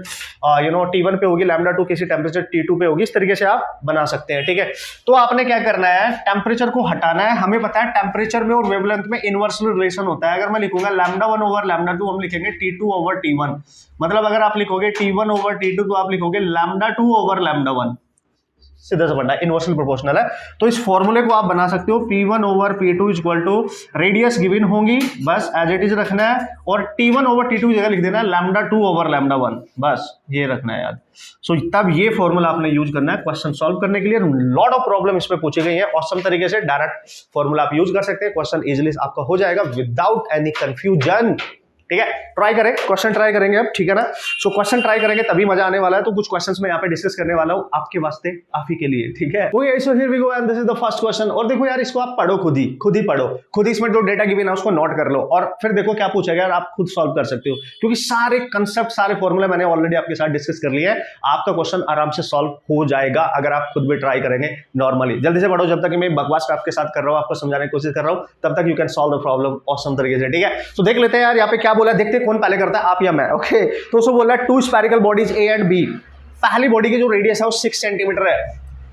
T1 पे होगी, λ2 किसी टेम्परेचर T2 पे होगी, इस तरीके से आप बना सकते हैं, ठीक है। तो आपने क्या करना है, टेम्परेचर को हटाना है। हमें पता है टेम्परेचर में और वेवलेंथ में इनवर्सली रिलेशन होता है। अगर मैं लिखूंगा λ1 ओवर λ2, हम लिखेंगे T2 ओवर T1, मतलब अगर आप लिखोगे T1 ओवर T2 तो आप लिखोगे λ2 ओवर λ1, सीधा सा पढ़ना, इनवर्सली प्रोपोर्शनल है। तो इस फॉर्मूले को आप बना सकते हो P1 over P2 equal to, radius given होंगी, बस एज इट इज रखना है, और T1 ओवर T2 की जगह लिख देना है λ2 ओवर λ1, बस ये रखना है याद। सो तब ये फॉर्मूला आपने यूज करना है क्वेश्चन सॉल्व करने के लिए। लॉट ऑफ प्रॉब्लम इस पे पूछी गई है, ऑसम तरीके से डायरेक्ट फॉर्मूला आप यूज कर सकते हैं, क्वेश्चन इजीली आपका हो जाएगा विदाउट एनी कंफ्यूजन, ठीक है। ट्राई करें, क्वेश्चन ट्राई करेंगे अब, ठीक है ना। सो क्वेश्चन ट्राई करेंगे तभी मजा आने वाला है। तो कुछ क्वेश्चंस मैं यहाँ पे डिस्कस करने वाला हूँ आपके वास्ते, आप ही के लिए, ठीक है। Okay, so here we go and this is the first question. और देखो यार, इसको आप पढ़ो, खुद ही पढ़ो, खुद ही इसमें जो डेटा गिवन है उसको नोट कर लो, और फिर देखो क्या पूछेगा, आप खुद सॉल्व कर सकते हो, क्योंकि सारे कंसेप्ट, सारे फॉर्मूले मैंने ऑलरेडी आपके साथ डिस्कस कर लिए हैं। आपका क्वेश्चन आराम से सॉल्व हो जाएगा अगर आप खुद भी ट्राई करेंगे नॉर्मली। जल्दी से पढ़ो, जब तक मैं बकवास आपके साथ कर रहा हूँ, आपको समझाने की कोशिश कर रहा हूँ, तब तक you can solve the problem awesome तरीके से, ठीक है। तो देख लेते हैं यार यहाँ पे क्या बोला, देखते कौन पहले करता है, आप या मैं। ओके, तो उसको बोल रहा है 2 spherical bodies A and B. पहली बॉडी की जो रेडियस है वो 6 सेंटीमीटर है।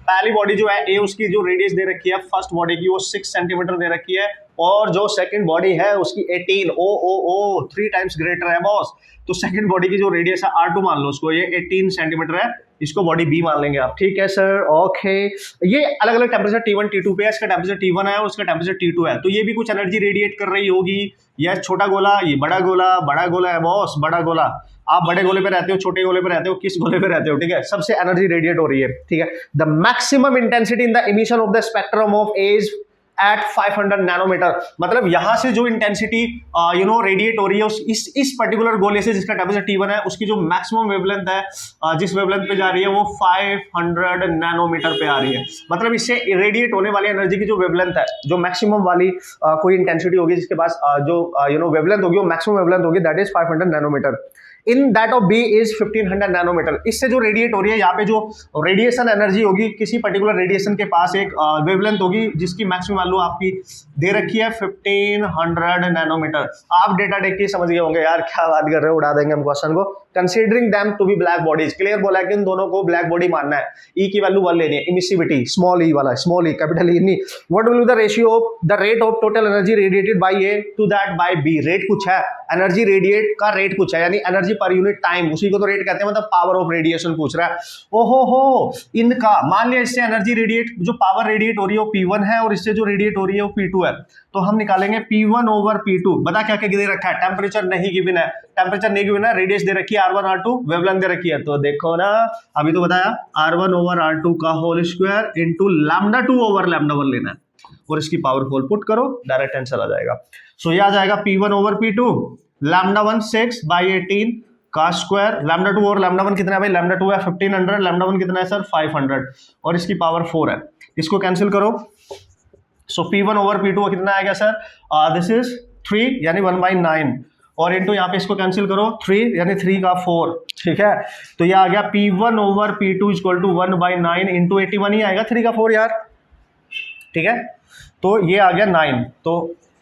पहली बॉडी जो है ए, उसकी जो रेडियस दे रखी है फर्स्ट बॉडी की, वो 6 सेंटीमीटर दे रखी है, और जो सेकंड बॉडी है उसकी 18, ओ 3 टाइम्स ग्रेटर है बॉस। तो सेकंड बॉडी की जो रेडियस है R2 मान लो उसको, ये 18 सेंटीमीटर है, इसको बॉडी बी मान लेंगे आप, ठीक है सर। ओके, ये अलग अलग टेम्परेचर T1 T2 पे है, इसका टेम्परेचर T1 है, उसका टेम्परेचर T2 है, तो ये भी कुछ एनर्जी रेडिएट कर रही होगी। यह छोटा गोला, ये बड़ा गोला है बॉस, बड़ा गोला। आप बड़े गोले पे रहते हो, छोटे गोले पे रहते हो, किस गोले पे रहते हो, ठीक है, सबसे एनर्जी रेडिएट हो रही है, ठीक है। The maximum intensity in the emission of the spectrum of A's at 500 nanometre, मतलब यहां से जो इंटेंसिटी रेडिएट हो रही है इस पर्टिकुलर गोले से जिसका टेम्परेचर T1 है, उसकी जो मैक्सिमम वेवलेंथ है, जिस वेवलेंथ पे जा रही है वो 500 नैनोमीटर पे आ रही है। मतलब इससे रेडिएट होने वाली एनर्जी की जो वेवलेंथ है, जो मैक्सिमम वाली कोई इंटेंसिटी होगी जिसके पास जो वेवलेंथ होगी, वो मैक्सिमम वेवलेंथ होगी, that is 500 nanometre. In that of B is 1500 nanometre. इससे जो रेडिएट हो रही है, यहाँ पे जो रेडिएशन एनर्जी होगी, किसी पर्टिकुलर रेडिएशन के पास एक वेवलेंथ होगी जिसकी मैक्सिमम वैल्यू आपकी दे रखी है 1500 नैनोमीटर। आप डेटा देख के समझ गए होंगे यार क्या बात कर रहे हो, उड़ा देंगे हम क्वेश्चन को। Considering them to be black bodies, clear बोला है कि इन दोनों को ब्लैक बॉडी मानना है। ई की वैल्यू 1 लेनी है, इमिसिविटी स्मॉल ई वाला, स्मॉल ई कैपिटल ई नहीं। What will be the ratio of the rate of total energy radiated by A to that by B. Rate कुछ है, एनर्जी रेडिएट का रेट कुछ है, यानी एनर्जी पर यूनिट टाइम, उसी को तो रेट कहते हैं, मतलब पावर ऑफ रेडिएशन पूछ रहा है। ओहो हो, इनका मान लिया इससे एनर्जी रेडिएट, जो पावर रेडिएट हो रही है वो P1 है और इससे जो रेडिएट हो रही है वो P2 है। तो हम निकालेंगे P1 ओवर P2। बता क्या क्या दे रखा है, टेम्परेचर नहीं गिवन है, टेम्परेचर नहीं गिवन है, रेडियस दे रखी है R1 R2, वेवलेंथ दे रखी है। तो देखो ना, अभी तो बताया R1 ओवर R2 का whole square into lambda 2 over lambda 1 लेना है और इसकी पावर होल पुट करो, डायरेक्ट आंसर आ जाएगा। सो ये आ जाएगा P1 over P2, lambda 1 6 by 18 का स्क्वायर, लैम्डा 2 और लैम्डा 1 कितना है भाई, लैम्डा 2 है 1500, लैम्डा 1 कितना है सर 500 और इसकी पावर 4 है। इसको कैंसिल करो, सो P1 ओवर P2 कितना आएगा सर, दिस इज 3 यानी 1/9 और इनटू यहाँ पे इसको कैंसिल करो 3 यानी 3 का 4, ठीक है। तो ये आ गया P1 over P2 equal to 1/9 into 81 ही आएगा, 3 का 4 यार, ठीक है। तो ये आ गया 9। तो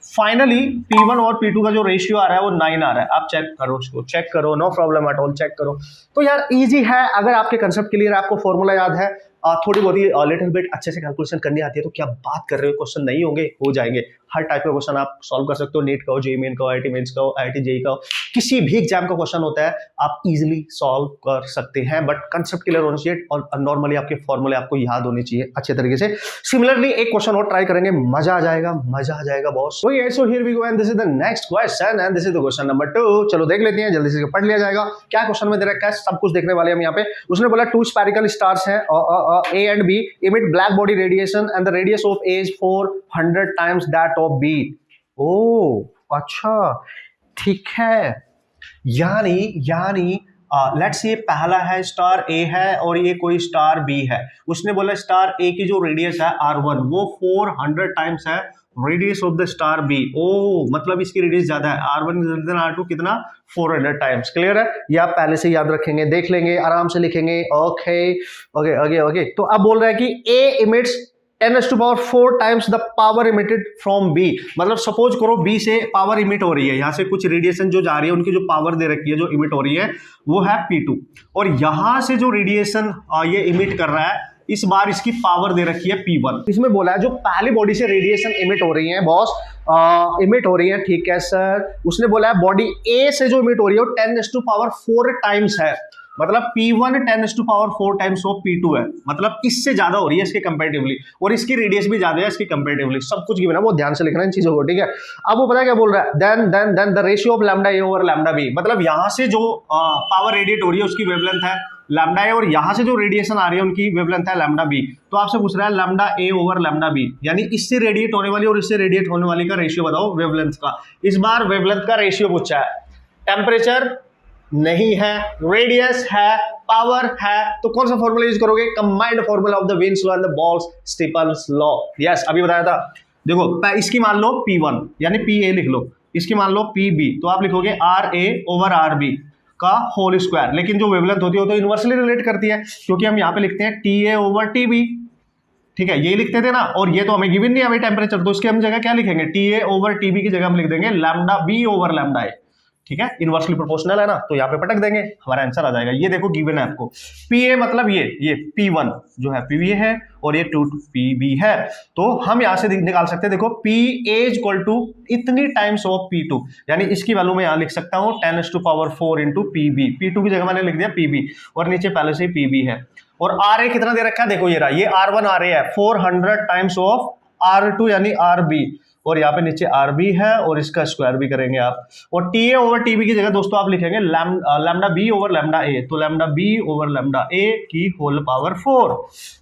फाइनली P1 और P2 का जो रेशियो आ रहा है वो 9 आ रहा है। आप चेक करो, उसको चेक करो, no problem at all, check करो। तो यार इजी है, अगर आपके कंसेप्ट क्लियर है, आपको फॉर्मूला याद है, थोड़ी बहुत ही लिटिल बिट अच्छे से कैलकुलेशन करनी आती है, तो क्या बात कर रहे हो, क्वेश्चन नहीं होंगे, हो जाएंगे। हर टाइप का क्वेश्चन आप सॉल्व कर सकते हो, नीट का हो, जेईई मेन का हो, आईआईटी मेंस का हो, आईआईटी जेईई का हो, किसी भी एग्जाम का क्वेश्चन होता है आप इजीली सॉल्व कर सकते हैं, बट कंसेप्ट क्लियर होना चाहिए और नॉर्मली आपके फॉर्मूले आपको याद होने चाहिए अच्छे तरीके से। सिमिलरली एक क्वेश्चन और ट्राई करेंगे, मजा आ जाएगा boss. So yes, so here we go and this is the next question and this is the question number 2। चलो देख लेते हैं, जल्दी से पढ़ लिया जाएगा क्या क्वेश्चन में दे रखा है, सब कुछ देखने वाले हम यहाँ पे। उसने बोला 2 स्फेरिकल स्टार्स हैं A and B emit black body radiation and the radius of A is 400 times that of B। ओ अच्छा, ठीक है, यानी लेट्स ये पहला है स्टार A है और ये कोई स्टार B है। उसने बोला स्टार A की जो रेडियस है R1 वो 400 टाइम्स है radius of the star B। ओ मतलब इसकी रेडियस ज्यादा है, R1 R2 कितना 400 टाइम्स। क्लियर है, ये आप पहले से याद रखेंगे, देख लेंगे, आराम से लिखेंगे। ओके। तो अब बोल रहा है कि A emits 10⁴ times the power emitted from B। मतलब सपोज करो B से पावर इमिट हो रही है, यहाँ से कुछ रेडिएशन जो जा रही है, उनकी जो पावर दे रखी है, जो इमिट हो रही है वो है P2, और यहाँ से जो रेडिएशन ये इमिट कर रहा है, इस बार इसकी पावर दे रखी है P1। इसमें बोला है जो पहली बॉडी से रेडिएशन इमिट हो रही है बॉस, इमिट हो रही है, ठीक है सर। उसने बोला है बॉडी A से जो इमिट हो रही है वो 10⁴ टाइम्स है, मतलब P1 10⁴ टाइम्स ऑफ P2 है, मतलब इससे ज्यादा हो रही है इसके कंपैरेटिवली, और इसकी रेडियस भी ज्यादा है इसकी कंपैरेटिवली। सब कुछ गिवन है, वो ध्यान से लिखना इन चीजों को, ठीक है। अब वो पता है क्या बोल रहा है, then the ratio of lambda A over lambda B। मतलब यहाँ से जो पावर रेडिएट हो रही है उसकी वेवलेंथ है लैम्डा A और यहाँ से जो रेडिएशन आ रही है उनकी वेवलेंथ है लैम्डा B। तो आपसे पूछ रहा है lambda A over lambda B, यानी इससे रेडिएट होने वाली और इससे रेडिएट होने वाली का रेशियो बताओ वेवलेंथ का। इस बार वेवलेंथ का रेशियो पूछा है, टेम्परेचर नहीं है, रेडियस है, पावर है, तो कौन सा फॉर्मूला यूज करोगे, combined formula of the Wien's law and the Boltz Stefan's law. Yes, अभी बताया था। देखो इसकी मान लो P1 यानी PA लिख लो, इसकी मान लो PB, तो आप लिखोगे RA ओवर RB का होल स्क्वायर। लेकिन जो वेवलेंथ होती है वो तो इनवर्सली रिलेट करती है, क्योंकि हम यहाँ पे लिखते हैं TA ओवर TB, ठीक है, ये लिखते थे ना, और ये तो हमें गिवन नहीं है हमें टेम्परेचर, तो इसकी हम जगह क्या लिखेंगे, TA ओवर TB की जगह हम लिख देंगे lambda B over lambda A, ठीक है, इनवर्सली प्रोपोर्शनल है ना, तो यहाँ पे पटक देंगे, हमारा आंसर आ जाएगा। ये देखो गिवन है आपको, PA मतलब ये P1 जो है PB है और ये 2 PB है, तो हम यहाँ से निकाल सकते हैं। देखो PA इक्वल टू इतनी टाइम्स ऑफ P2, यानी इसकी वैल्यू मैं यहाँ लिख सकता हूँ 10⁴ इंटू PB। P2 की जगह मैंने लिख दिया PB और नीचे पहले से ही PB है, और RA कितना दे रखा है, देखो ये रहा, ये R1 RA है 400 टाइम्स ऑफ R2 यानी RB, और यहाँ पे नीचे RB है और इसका स्क्वायर भी करेंगे आप, और TA ओवर TB की जगह दोस्तों आप लिखेंगे lambda B over lambda A, तो lambda B over lambda A की होल पावर 4।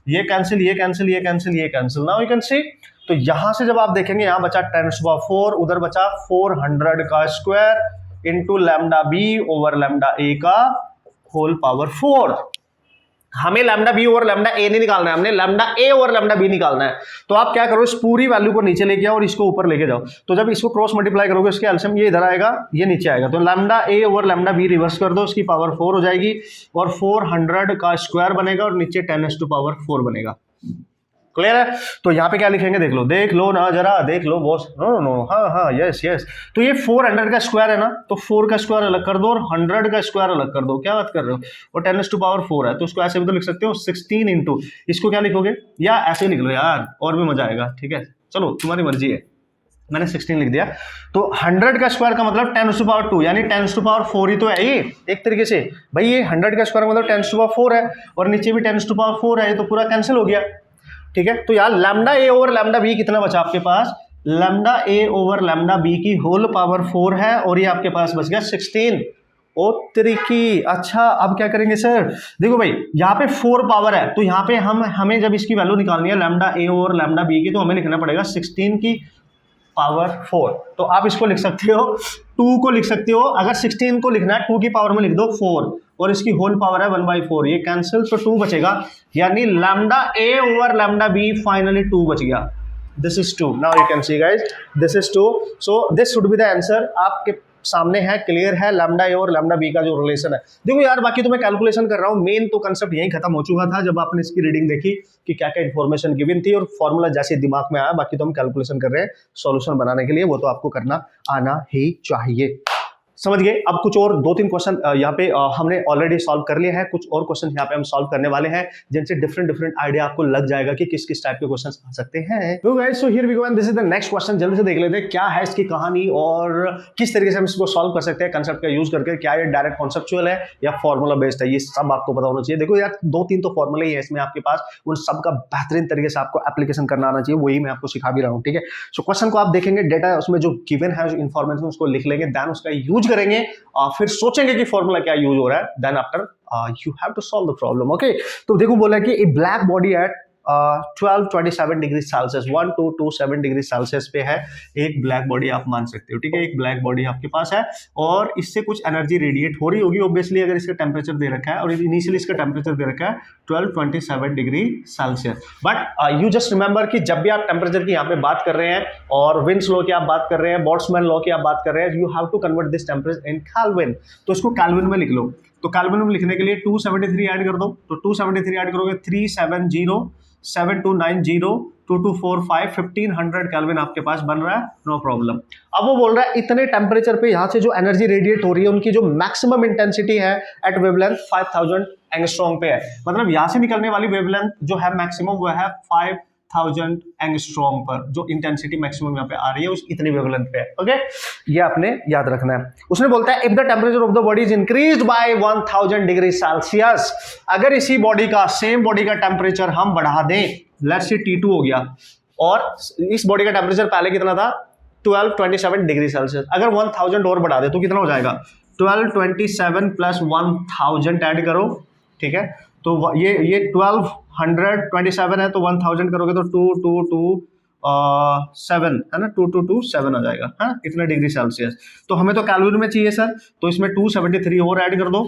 ये कैंसिल, ये कैंसिल, ये कैंसिल, ये कैंसिल, नाउ यू कैन सी। तो यहां से जब आप देखेंगे यहाँ बचा 10⁴, उधर बचा 400 का square into lambda B over lambda A का होल पावर 4। हमें लैम्डा बी ओवर लैम्डा ए नहीं निकालना है, हमने लैम्डा ए ओवर लैम्डा बी निकालना है। तो आप क्या करो, इस पूरी वैल्यू को नीचे लेके आओ और इसको ऊपर लेके जाओ। तो जब इसको क्रॉस मल्टीप्लाई करोगे इसके एलसीएम ये इधर आएगा, ये नीचे आएगा। तो lambda A over lambda be reverse कर दो, इसकी पावर 4 हो जाएगी और 400 का स्क्वायर बनेगा और नीचे 10⁴ बनेगा। क्लियर है? तो यहाँ पे क्या लिखेंगे, देख लो ना जरा, देख लो बॉस। नो हाँ यस यस। तो ये 400 का स्क्वायर है ना, तो 4 का स्क्वायर अलग कर दो और 100 का स्क्वायर अलग कर दो। क्या बात कर रहे हो? और 10⁴ है तो उसको ऐसे भी तो लिख सकते हो 16 इंटू, इसको क्या लिखोगे या ऐसे ही लिख लो यार, और भी मजा आएगा। ठीक है, चलो तुम्हारी मर्जी है, मैंने 16 लिख दिया। तो 100 का स्क्वायर का मतलब 10⁻², यानी 10⁻4 ही तो है ये एक तरीके से। भाई ये 100 का स्क्वायर मतलब 10⁻4 है और नीचे भी 10⁻4 है, तो पूरा कैंसिल हो गया। ठीक है, तो यार लैम्डा ए ओवर लैम्डा बी कितना बचा आपके पास, लैम्डा ए ओवर लैम्डा बी की होल पावर 4 है और ये आपके पास बच गया 16। ओ तरीकी। अच्छा अब क्या करेंगे सर, देखो भाई यहाँ पे 4 पावर है, तो यहाँ पे हमें जब इसकी वैल्यू निकालनी है लैम्डा ए ओवर लैम्डा बी की, तो हमें लिखना पड़ेगा 16 की पावर 4। तो आप इसको लिख सकते हो 2 को लिख सकते हो, अगर 16 को लिखना है 2 की पावर में लिख दो 4 और इसकी होल पावर है 1/4, ये कैंसिल, तो 2 बचेगा, यानी लैम्डा ए ओवर लैम्डा बी फाइनली 2 बच गया। This is 2। Now you can see guys, this is 2। So this should be the answer. आपके सामने है, क्लियर है, लैम्डा ए और लैम्डा बी का जो रिलेशन है। देखो यार बाकी तो मैं कैलकुलेशन कर रहा हूँ, मेन तो कंसेप्ट यही खत्म हो चुका था जब आपने इसकी रीडिंग देखी कि क्या क्या इन्फॉर्मेशन गिवन थी और फॉर्मूला जैसे दिमाग में आया। बाकी तो हम कैलकुलेशन कर रहे हैं सॉल्यूशन बनाने के लिए, वो तो आपको करना आना ही चाहिए। समझ गए? अब कुछ और 2-3 क्वेश्चन यहाँ पे हमने ऑलरेडी सॉल्व कर लिए हैं, कुछ और क्वेश्चन यहाँ पे हम सॉल्व करने वाले हैं जिनसे डिफरेंट आइडिया आपको लग जाएगा कि किस किस टाइप के क्वेश्चन आ सकते हैं। तो guys so here we go and this is the next question. जल्दी से देख लेते हैं क्या है इसकी कहानी और किस तरीके से हम इसको सॉल्व कर सकते हैं कंसेप्ट का यूज करके। क्या ये डायरेक्ट कॉन्सेप्चुअल है या फॉर्मूला बेस्ड है, ये सब आपको पता होना चाहिए। देखो यार 2-3 तो फॉर्मूला ही है इसमें आपके पास, उन सब का बेहतरीन तरीके से आपको एप्लीकेशन करना आना चाहिए, वही मैं आपको सिखा भी रहा हूँ। ठीक है, सो क्वेश्चन को आप देखेंगे, डेटा उसमें जो गिवन है जो इन्फॉर्मेशन उसको लिख लेंगे, देन उसका यूज करेंगे, फिर सोचेंगे कि फॉर्मूला क्या यूज हो रहा है, then after you have to solve the problem. Okay, तो देखो बोला कि a black body at 12-27 degree Celsius 1227 degree Celsius पे है, एक ब्लैक बॉडी आप मान सकते हो। ठीक है, एक ब्लैक बॉडी आपके पास है और इससे कुछ एनर्जी रेडिएट हो रही होगी ऑब्वियसली, अगर इसका टेम्परेचर दे रखा है और इनिशियली इसका टेम्परेचर दे रखा है 12-27 degree Celsius. But you just remember कि जब भी आप टेम्परेचर की यहाँ पे बात कर रहे हैं और विंड्स लॉ की आप बात कर रहे हैं, बोल्ट्जमैन लॉ की आप बात कर रहे हैं, you have to convert this temperature in kelvin. तो इसको केल्विन में लिख लो। तो केल्विन में लिखने के लिए 273 ऐड कर दो, तो 273 ऐड करोगे 370 7290 2245 1500 केल्विन आपके पास बन रहा है, नो प्रॉब्लम। अब वो बोल रहा है इतने टेम्परेचर पे यहाँ से जो एनर्जी रेडिएट हो रही है उनकी जो मैक्सिमम इंटेंसिटी है एट वेवलेंथ 5000 एंगस्ट्रॉम पे है, मतलब यहाँ से निकलने वाली वेवलेंथ जो है मैक्सिमम वो है 5000 एंगस्ट्रॉम पर, जो इंटेंसिटी मैक्सिमम यहाँ पे आ रही है उस इतनी वेवलेंथ पे है। ओके, ये आपने याद रखना है। उसने बोलता है if the temperature of the body is increased by 1000 degree Celsius, अगर इसी बॉडी का सेम बॉडी का टेम्परेचर हम बढ़ा दें, लेट्स से T2 हो गया और इस बॉडी का टेम्परेचर पहले कितना था 1227 डिग्री सेल्सियस, अगर 1000 और बढ़ा दे तो कितना हो जाएगा 1227 प्लस 1000 ऐड करो। ठीक है, तो ये 1227 है तो 1000 करोगे तो 2227 है ना, 2227 आ जाएगा, है ना, इतना डिग्री सेल्सियस। तो हमें तो कैलोरी में चाहिए सर, तो इसमें 273 और ऐड कर दो,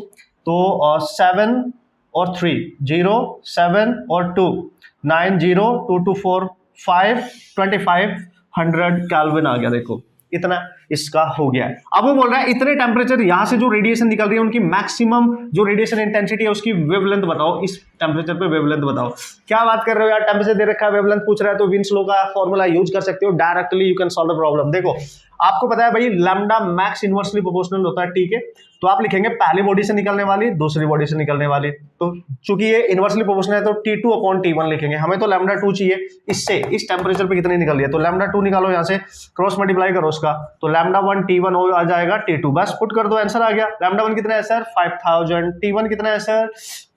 तो 7 और 3 0 7 और 2 9 0 2 2 4 5 2500 केल्विन आ गया। देखो इतना इसका हो गया है। अब वो बोल रहा है इतने टेम्परेचर यहां से जो रेडिएशन निकल रही है उनकी मैक्सिमम जो रेडिएशन इंटेंसिटी है उसकी वेवलेंथ बताओ, इस टेम्परेचर पे वेवलेंथ बताओ। क्या बात कर रहे हो यार, टेम्परेचर दे रखा है वेवलेंथ पूछ रहा है, तो विंस लॉ का फॉर्मूला यूज कर सकते हो, directly you can solve the problem. देखो आपको पता है भाई लैम्डा मैक्स इनवर्सली प्रोपोर्शनल होता है। ठीक है, तो आप लिखेंगे पहली बॉडी से निकलने वाली दूसरी बॉडी से निकलने वाली, तो चूंकि ये इनवर्सली प्रोपोर्शनल है तो T2/T1 लिखेंगे। हमें तो लैम्डा 2 चाहिए, इससे इस टेम्परेचर पे कितनी निकल रही है, तो लैम्डा 2 निकालो, यहाँ से क्रॉस मल्टीप्लाई करो उसका, तो लैम्डा 1 T1 हो आ जाएगा T2, बस पुट कर दो, आंसर आ गया। लैम्डा 1 कितना है सर 5000, T1 कितना है सर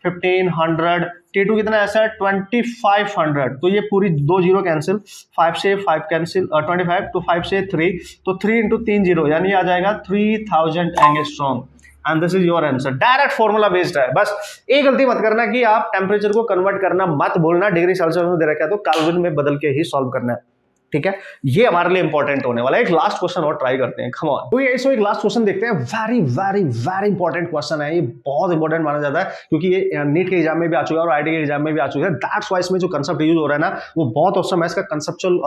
1500, T2 कितना है सर 2500। तो ये पूरी 2 जीरो कैंसिल, 5 से 5 कैंसिल 25, तो 5 से 3, तो 3 × 3 0 यानी आ जाएगा 3000 angstrom and this is your answer. Direct formula based है। बस एक गलती मत करना कि आप टेम्परेचर को कन्वर्ट करना मत बोलना, डिग्री सेल्सियस में दे रखा है तो केल्विन में बदल के ही सॉल्व करना है। ठीक है, ये हमारे लिए इंपॉर्टेंट होने वाला है। एक लास्ट क्वेश्चन और ट्राई करते हैं, कम ऑन। तो ये एक लास्ट क्वेश्चन देखते हैं, very very very important question है, ये बहुत इंपॉर्टेंट माना जाता है क्योंकि ये नीट के एग्जाम में भी आ चुका है और आईटी के एग्जाम में भी आ चुका है। दैट्स वाइज में जो कंसेप्ट यूज हो रहा है ना वो बहुत औसम है। इसका कंसेप्चुअल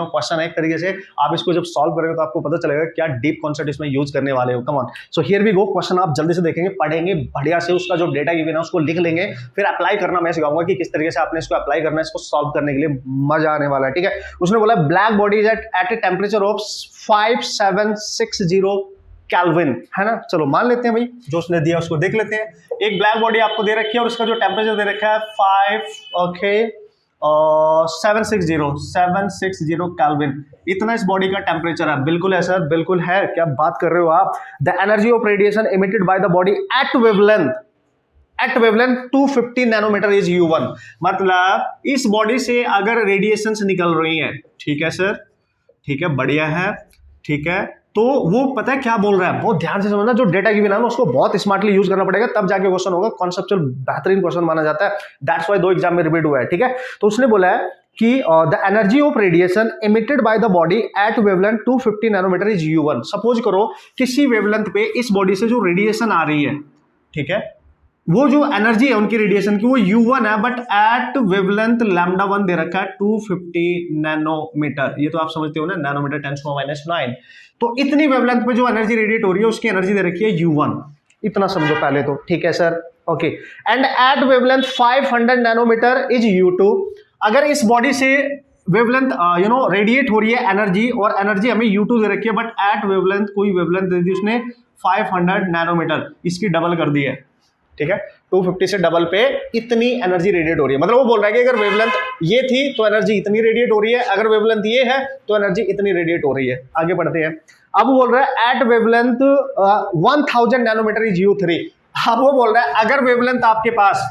क्वेश्चन है एक तरीके से, आप इसको जब सॉल्व करेंगे तो आपको पता चलेगा क्या डीप कॉन्सेप्ट इसमें यूज करने वाले हो। Come on, so here we go. Question आप जल्दी से देखेंगे, पढ़ेंगे बढ़िया से, उसका जो डेटा गिवन है उसको लिख लेंगे, फिर अप्लाई करना मैं सिखाऊंगा कि किस तरीके से आपने इसको अप्लाई करना है, इसको सॉल्व करने के लिए मजा आने वाला है। ठीक है, उसने बोला black body eight a temperature of 5760 kelvin, है ना। चलो मान लेते हैं भाई, जो उसने दिया उसको देख लेते हैं। एक ब्लैक बॉडी आपको दे रखी है और उसका जो टेम्परेचर दे रखा है 760 केल्विन, इतना इस बॉडी का टेम्परेचर है। बिल्कुल है सर, बिल्कुल है, क्या बात कर रहे हो आप। The energy of radiation emitted by the body at wavelength 250 nanometre is U1। मतलब इस बॉडी से अगर रेडिएशंस निकल रही हैं, ठीक है सर, ठीक है, बढ़िया है, ठीक है, तो वो पता है क्या बोल रहा है, बहुत ध्यान से समझना। जो डेटा गिवन है उसको बहुत स्मार्टली यूज करना पड़ेगा, तब जाके क्वेश्चन होगा। कॉन्सेप्चुअल बेहतरीन क्वेश्चन माना जाता है, दैट्स व्हाई 2 एग्जाम में रिपीट हुआ है। ठीक है, तो उसने बोला है कि the energy of radiation emitted by the body at wavelength 250 nanometre is U1। Suppose करो किसी वेवलेंथ पे इस बॉडी से जो रेडिएशन आ रही है, ठीक है, वो जो एनर्जी है उनकी रेडिएशन की वो U1 है, बट एट वेवलेंथ λ1 दे रखा है 250 नैनोमीटर। ये तो आप समझते हो ना, नैनोमीटर 10⁻⁹। तो इतनी वेवलेंथ पे जो एनर्जी रेडिएट हो रही है उसकी एनर्जी दे रखी है U1, इतना समझो पहले तो। ठीक है sir, okay. And at wavelength 500 nanometre is U2। अगर इस बॉडी से वेवलेंथ रेडिएट हो रही है एनर्जी, और एनर्जी हमें U2 दे रखी है, बट एट वेवलेंथ कोई वेवलेंथ दे दी उसने 500 नैनोमीटर, इसकी डबल कर दी है। ठीक है, 250 से डबल पे इतनी एनर्जी रेडिएट हो रही है। मतलब वो बोल रहा है कि अगर वेवलेंथ ये थी तो एनर्जी इतनी रेडिएट हो रही है, अगर वेवलेंथ ये है तो एनर्जी इतनी रेडिएट हो रही है। आगे बढ़ते हैं। अब वो बोल रहा है eight wavelength 1000 nanometre is U3। अब वो बोल रहा है अगर वेवलेंथ आपके पास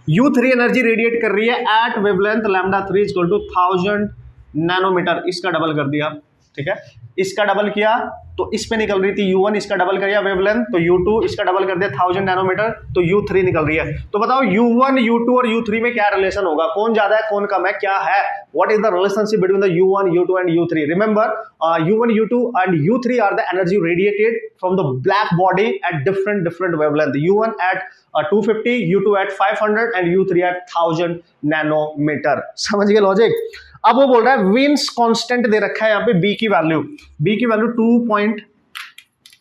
U3 एनर्जी रेडिएट कर रही है एट वेवलेंथ λ3 = 1000 नैनोमीटर, इसका डबल कर दिया। ठीक है, इसका डबल किया तो इस पे निकल रही थी U1, इसका डबल कर दिया वेवलेंथ तो U2, इसका डबल कर दिया 1000 नैनोमीटर तो U3 निकल रही है। तो बताओ U1, U2 और U3 में क्या रिलेशन होगा, कौन ज्यादा है कौन कम है, क्या है, what is the relationship between the U1, U2 and U3। Remember, U1, U2 and U3 are the energy radiated from the black body at different wavelength. U1 at 250, U2 at 500 and U3 at 1000 nanometre. समझ गए लॉजिक। अब वो बोल रहा है विन्स कांस्टेंट दे रखा है यहाँ पे B की वैल्यू 2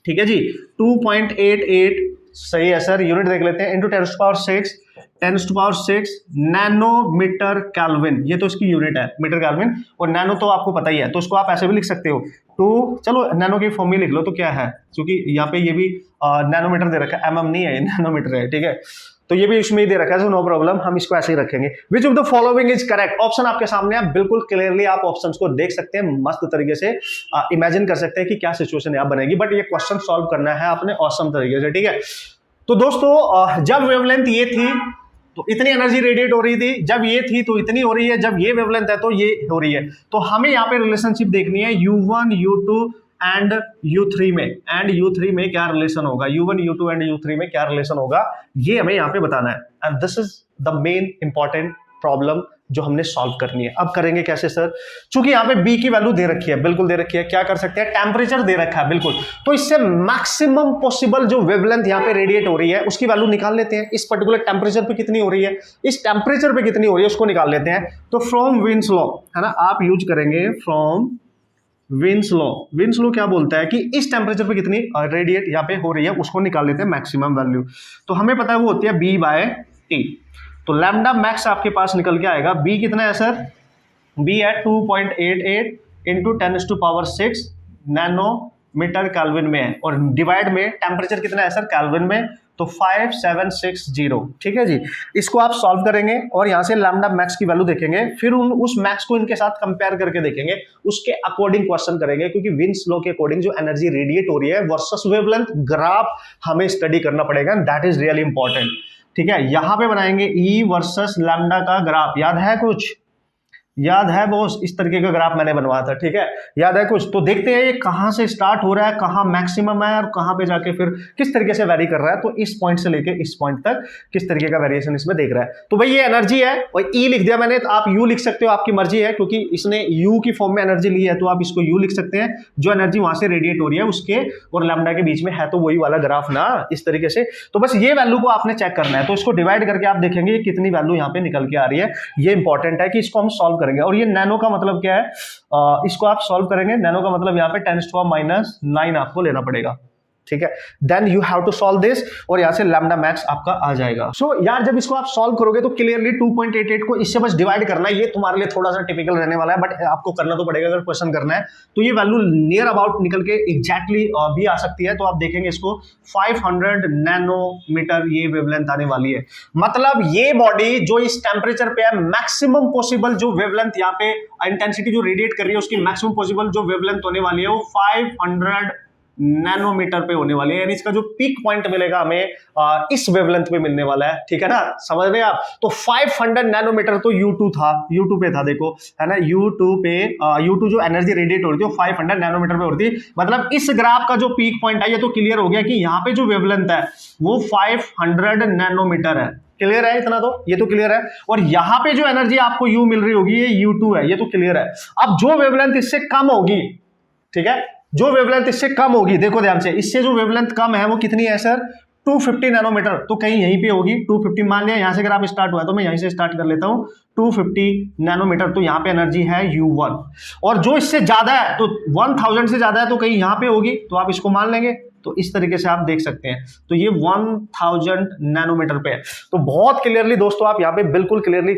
ठीक है जी 2.88, सही है सर, यूनिट देख लेते हैं, इंटू 10⁻6 नैनोमीटर केल्विन, ये तो इसकी यूनिट है मीटर केल्विन, और नैनो तो आपको पता ही है, तो उसको आप ऐसे भी लिख सकते हो। तो चलो नैनो की फॉर्म में लिख लो तो क्या है, क्योंकि यहाँ पे ये भी नैनोमीटर दे रखा है, mm नहीं है, नैनोमीटर है। ठीक है, तो ये भी इसमें ही दे रखा है, सो नो प्रॉब्लम, हम इसको ऐसे ही रखेंगे। Which of the following is correct. Option आपके सामने है, बिल्कुल क्लियरली आप ऑप्शंस को देख सकते हैं, मस्त तरीके से इमेजिन कर सकते हैं कि क्या सिचुएशन यहाँ बनेगी, बट ये क्वेश्चन सॉल्व करना है आपने ऑसम तरीके से। ठीक है, तो दोस्तों जब वेवलेंथ ये थी तो इतनी एनर्जी रेडिएट हो रही थी, जब ये थी तो इतनी हो रही है, जब ये वेवलेंथ है तो ये हो रही है। तो हमें यहाँ पे रिलेशनशिप देखनी है U1, U2 एंड U3 में, एंड U3 में क्या रिलेशन होगा, U1, U2 एंड U3 में क्या रिलेशन होगा, ये हमें यहाँ पे बताना है। And this is the main important problem जो हमने सॉल्व करनी है। अब करेंगे कैसे सर, चूंकि यहाँ पे B की वैल्यू दे रखी है, बिल्कुल दे रखी है, क्या कर सकते हैं, टेम्परेचर दे रखा है बिल्कुल, तो इससे मैक्सिमम पॉसिबल जो वेवलेंथ यहाँ पे रेडिएट हो रही है उसकी वैल्यू निकाल लेते हैं। इस पर्टिकुलर टेम्परेचर पे कितनी हो रही है, इस टेम्परेचर पे कितनी हो रही है उसको निकाल लेते हैं। तो फ्रॉम विन्स लॉ, है ना, आप यूज करेंगे from wins law. Wins law क्या बोलता है कि इस टेम्परेचर पे कितनी रेडिएट यहाँ पे हो रही है उसको निकाल लेते हैं मैक्सिमम वैल्यू। तो हमें पता है वो होती है B/T, तो लैम्डा मैक्स आपके पास निकल के आएगा। B कितना है सर, B है 2.88 इंटू 10⁻6 नैनोमीटर केल्विन में है, और डिवाइड में टेम्परेचर कितना है सर केल्विन में, तो 5760। ठीक है जी, इसको आप सॉल्व करेंगे और यहाँ से लैम्डा मैक्स की वैल्यू देखेंगे, फिर उस मैक्स को इनके साथ कंपेयर करके देखेंगे, उसके अकॉर्डिंग क्वेश्चन करेंगे, क्योंकि विन्स लॉ के अकॉर्डिंग जो एनर्जी रेडिएट हो रही है वर्सेस वेवलेंथ ग्राफ हमें स्टडी करना पड़ेगा, दैट इज रियली इंपॉर्टेंट। ठीक है, यहां पे बनाएंगे E वर्सेस लैम्डा का ग्राफ, याद है कुछ, याद है वो इस तरीके का ग्राफ मैंने बनवाया था, ठीक है, याद है कुछ? तो देखते हैं ये कहां से स्टार्ट हो रहा है, कहां मैक्सिमम है और कहां पे जाके फिर किस तरीके से वेरी कर रहा है। तो इस पॉइंट से लेके इस पॉइंट तक किस तरीके का वेरिएशन इसमें देख रहा है। तो भाई ये एनर्जी है और ई लिख दिया मैंने, तो आप यू लिख सकते हो, आपकी मर्जी है, क्योंकि इसने यू की फॉर्म में एनर्जी ली है तो आप इसको यू लिख सकते हैं। जो एनर्जी वहां से रेडिएट हो रही है उसके और लैम्डा के बीच में है, तो वही वाला ग्राफ ना, इस तरीके से। तो बस ये वैल्यू को आपने चेक करना है, तो इसको डिवाइड करके आप देखेंगे कितनी वैल्यू यहाँ पे निकल के आ रही है। ये इंपॉर्टेंट है कि इसको हम सॉल्व करेंगे। और ये नैनो का मतलब क्या है, इसको आप सॉल्व करेंगे, नैनो का मतलब यहाँ पे 10⁻⁹ आपको लेना पड़ेगा, ठीक है। Then you have to solve this और यहां से लैम्डा मैक्स आपका आ जाएगा। सो यार जब इसको आप सॉल्व करोगे तो क्लियरली 2.88 को इससे बस डिवाइड करना है। ये तुम्हारे लिए थोड़ा सा टिपिकल रहने वाला है, बट आपको करना तो पड़ेगा अगर क्वेश्चन करना है। तो ये वैल्यू नियर अबाउट निकल के एग्जैक्टली भी आ सकती है। तो आप देखेंगे इसको 500 नैनोमीटर ये वेवलेंथ आने वाली है। मतलब ये बॉडी जो इस टेम्परेचर पे है, मैक्सिमम पॉसिबल जो वेवलेंथ यहाँ पे इंटेंसिटी जो रेडिएट कर रही है उसकी मैक्सिमम पॉसिबल जो वेवलेंथ होने वाली है वो 500 नैनोमीटर पे होने वाली है। यानी इसका जो पीक पॉइंट मिलेगा हमें इस वेवलेंथ पे मिलने वाला है, ठीक है ना, समझ रहे हैं आप। तो 500 नैनोमीटर तो U2 था, U2 पे था, देखो है ना, U2 पे U2 जो एनर्जी रेडिएट हो रही थी वो 500 नैनोमीटर पे हो रही थी। मतलब इस ग्राफ का जो पीक पॉइंट है ये तो क्लियर हो गया कि यहाँ पे जो वेवलेंथ है वो 500 नैनोमीटर है। क्लियर है इतना? तो ये तो क्लियर है। और यहां पे जो एनर्जी आपको U मिल रही होगी ये U2 है, ये तो क्लियर है। अब जो वेवलेंथ इससे कम होगी, ठीक है, जो वेवलेंथ इससे कम होगी, देखो ध्यान से, इससे जो वेवलेंथ कम है वो कितनी है सर, 250 नैनोमीटर। तो कहीं यहीं पे होगी 250, मान लिया यहां से ग्राफ स्टार्ट हुआ तो मैं यहीं से स्टार्ट कर लेता हूं 250 नैनोमीटर। तो यहां पे एनर्जी है U1 और जो इससे ज्यादा है तो 1000 से ज्यादा है तो कहीं यहां पे होगी, तो आप इसको मान लेंगे। तो इस तरीके से आप देख सकते हैं। तो ये 1000 नैनोमीटर पे है। तो बहुत क्लियरली दोस्तों आप यहाँ पे बिल्कुल क्लियरली